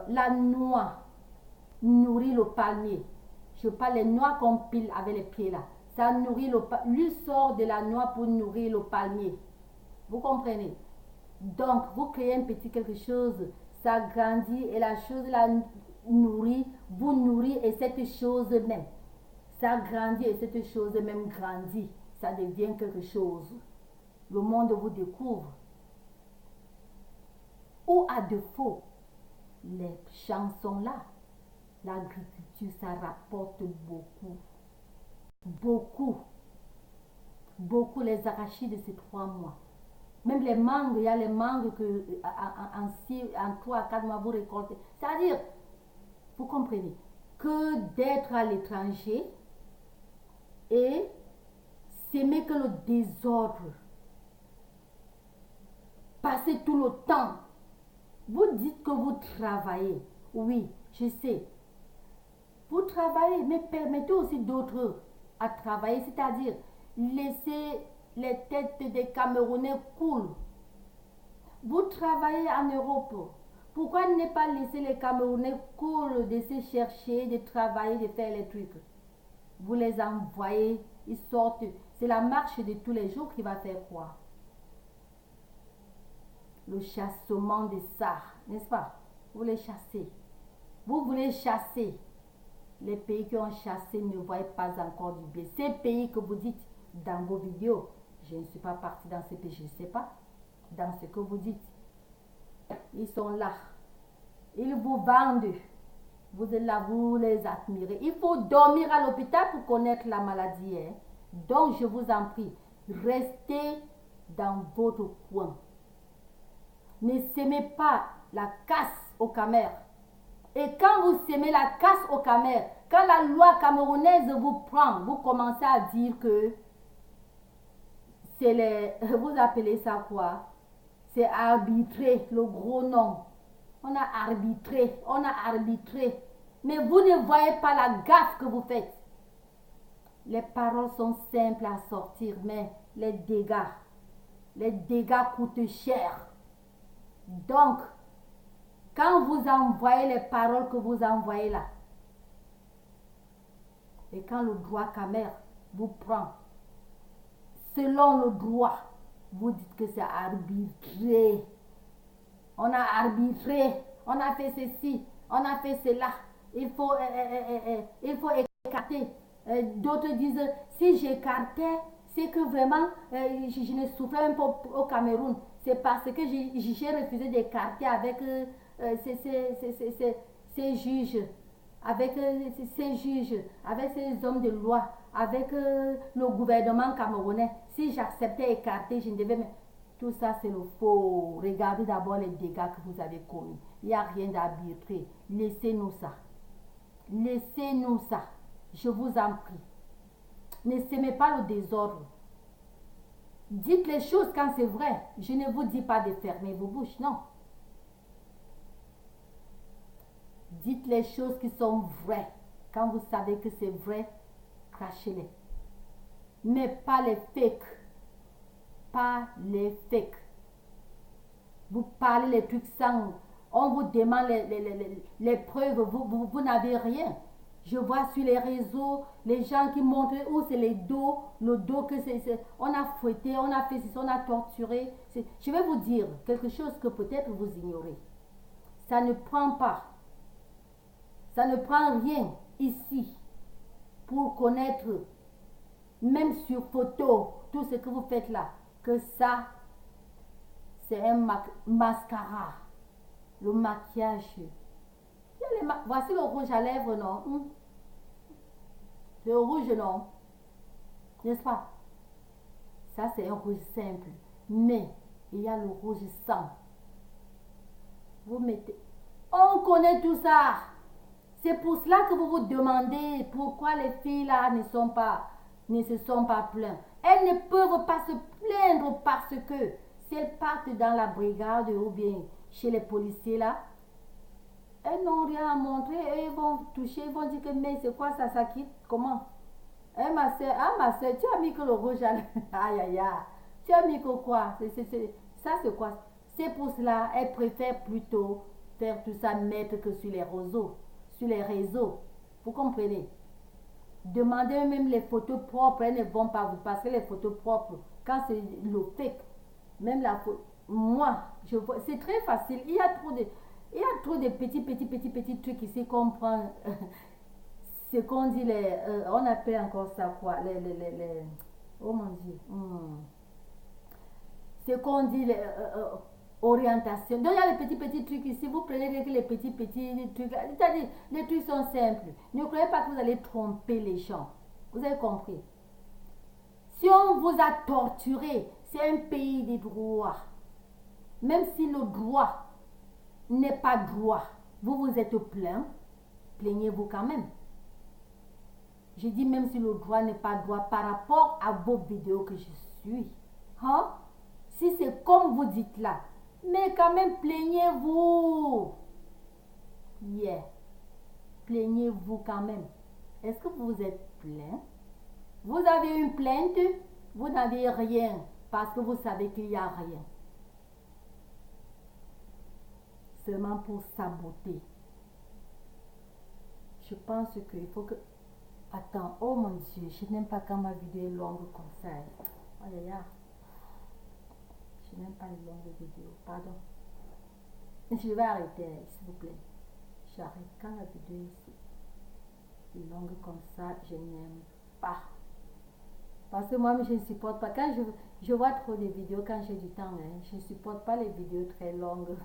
la noix nourrit le palmier. Je parle des noix qu'on pile avec les pieds là. Ça nourrit lui sort de la noix pour nourrir le palmier. Vous comprenez? Donc, vous créez un petit quelque chose, ça grandit et la chose la nourrit, vous nourrit et cette chose même. Ça grandit et cette chose même grandit. Ça devient quelque chose. Le monde vous découvre. Ou à défaut, les chansons là, l'agriculture, ça rapporte beaucoup. Beaucoup les arachides de ces 3 mois. Même les mangues, il y a les mangues que en 3 à 4 mois vous récoltez. C'est-à-dire, vous comprenez, que d'être à l'étranger, n'aimez que le désordre. Passez tout le temps. Vous dites que vous travaillez. Oui, je sais. Vous travaillez, mais permettez aussi d'autres à travailler, c'est-à-dire laissez les têtes des Camerounais couler. Vous travaillez en Europe. Pourquoi ne pas laisser les Camerounais couler, de se chercher, de travailler, de faire les trucs? Vous les envoyez, ils sortent. C'est la marche de tous les jours qui va faire quoi? Le chassement des ça, n'est-ce pas? Vous les chassez. Vous voulez chasser. Les pays qui ont chassé ne voient pas encore du bien. Ces pays que vous dites dans vos vidéos, je ne suis pas partie dans ces pays, je ne sais pas. Dans ce que vous dites, ils sont là. Ils vous vendent. Vous êtes là, vous les admirez. Il faut dormir à l'hôpital pour connaître la maladie. Hein? Donc, je vous en prie, restez dans votre coin. Ne semez pas la casse aux Camères. Et quand vous semez la casse aux Camères, quand la loi camerounaise vous prend, vous commencez à dire que c'est les... Vous appelez ça quoi? C'est arbitré, le gros nom. On a arbitré, on a arbitré. Mais vous ne voyez pas la gaffe que vous faites. Les paroles sont simples à sortir, mais les dégâts coûtent cher. Donc, quand vous envoyez les paroles que vous envoyez là, et quand le droit camère vous prend, selon le droit, vous dites que c'est arbitré. On a arbitré, on a fait ceci, on a fait cela. Il faut écarter. D'autres disent, si j'écartais, c'est que vraiment, je ne souffrais même pas au Cameroun. C'est parce que j'ai refusé d'écarter avec ces juges, avec ces juges, avec ces hommes de loi, avec le gouvernement camerounais. Si j'acceptais écarter, je ne devais... Tout ça, c'est le faux. Regardez d'abord les dégâts que vous avez commis. Il n'y a rien d'arbitré. Laissez-nous ça. Laissez-nous ça. Je vous en prie. Ne semez pas le désordre. Dites les choses quand c'est vrai. Je ne vous dis pas de fermer vos bouches, non. Dites les choses qui sont vraies. Quand vous savez que c'est vrai, crachez-les. Mais pas les fakes. Pas les fakes. Vous parlez les trucs sans... On vous demande les preuves. Vous n'avez rien. Je vois sur les réseaux, les gens qui montrent où c'est le dos que c'est... On a fouetté, on a fait ceci, on a torturé. Je vais vous dire quelque chose que peut-être vous ignorez. Ça ne prend pas. Ça ne prend rien ici pour connaître, même sur photo, tout ce que vous faites là, que ça, c'est un mascara. Le maquillage. Voici le rouge à lèvres, non? Le rouge, non? N'est-ce pas? Ça, c'est un rouge simple. Mais, il y a le rouge sang. Vous mettez... On connaît tout ça. C'est pour cela que vous vous demandez pourquoi les filles là ne se sont pas plaintes. Elles ne peuvent pas se plaindre parce que si elles partent dans la brigade ou bien chez les policiers là, elles n'ont rien à montrer et ils vont toucher, ils vont dire que mais c'est quoi ça quitte, comment? Eh ma soeur, tu as mis que le rouge à aïe aïe aïe, tu as mis que quoi? Ça c'est quoi? C'est pour cela, elles préfèrent plutôt faire tout ça mettre que sur les réseaux. Sur les réseaux, vous comprenez? Demandez même les photos propres, elles ne vont pas vous passer les photos propres. Quand c'est le fake, même la photo, moi, je vois, c'est très facile. Il y a trop de petits trucs ici qu'on prend. Ce qu'on dit, on appelle encore ça quoi? Oh mon Dieu. Ce qu'on dit, orientation. Donc il y a les petits trucs ici. Vous prenez les petits trucs. C'est-à-dire, les trucs sont simples. Ne croyez pas que vous allez tromper les gens. Vous avez compris? Si on vous a torturé, c'est un pays de droit. Même si le droit n'est pas droit, vous vous êtes plaint, plaignez-vous quand même. Je dis même si le droit n'est pas droit par rapport à vos vidéos que je suis. Hein? Si c'est comme vous dites là, mais quand même plaignez-vous. Yeah. Plaignez-vous quand même. Est-ce que vous vous êtes plaint? Vous avez une plainte, vous n'avez rien parce que vous savez qu'il n'y a rien. Seulement pour saboter. Je pense qu'il faut que... Attends, oh mon Dieu, je n'aime pas quand ma vidéo est longue comme ça. Oh là là. Je n'aime pas les longues vidéos, pardon. Je vais arrêter, s'il vous plaît. J'arrête quand la vidéo est longue comme ça, je n'aime pas. Parce que moi, je ne supporte pas. Quand je vois trop de vidéos quand j'ai du temps, hein, je ne supporte pas les vidéos très longues.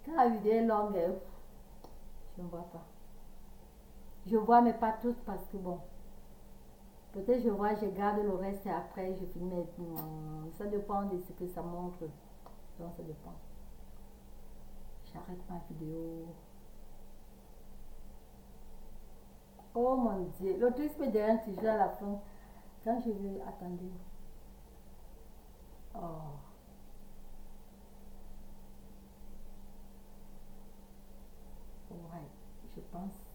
Quand la vidéo est longue, je ne vois pas. Je vois, mais pas toutes parce que bon, peut-être je vois, je garde le reste et après je filme. Ça dépend de ce que ça montre. Donc ça dépend. J'arrête ma vidéo. Oh mon Dieu. L'autisme derrière toujours à la fin. Quand je veux, attendez. Oh. Ouais, je pense.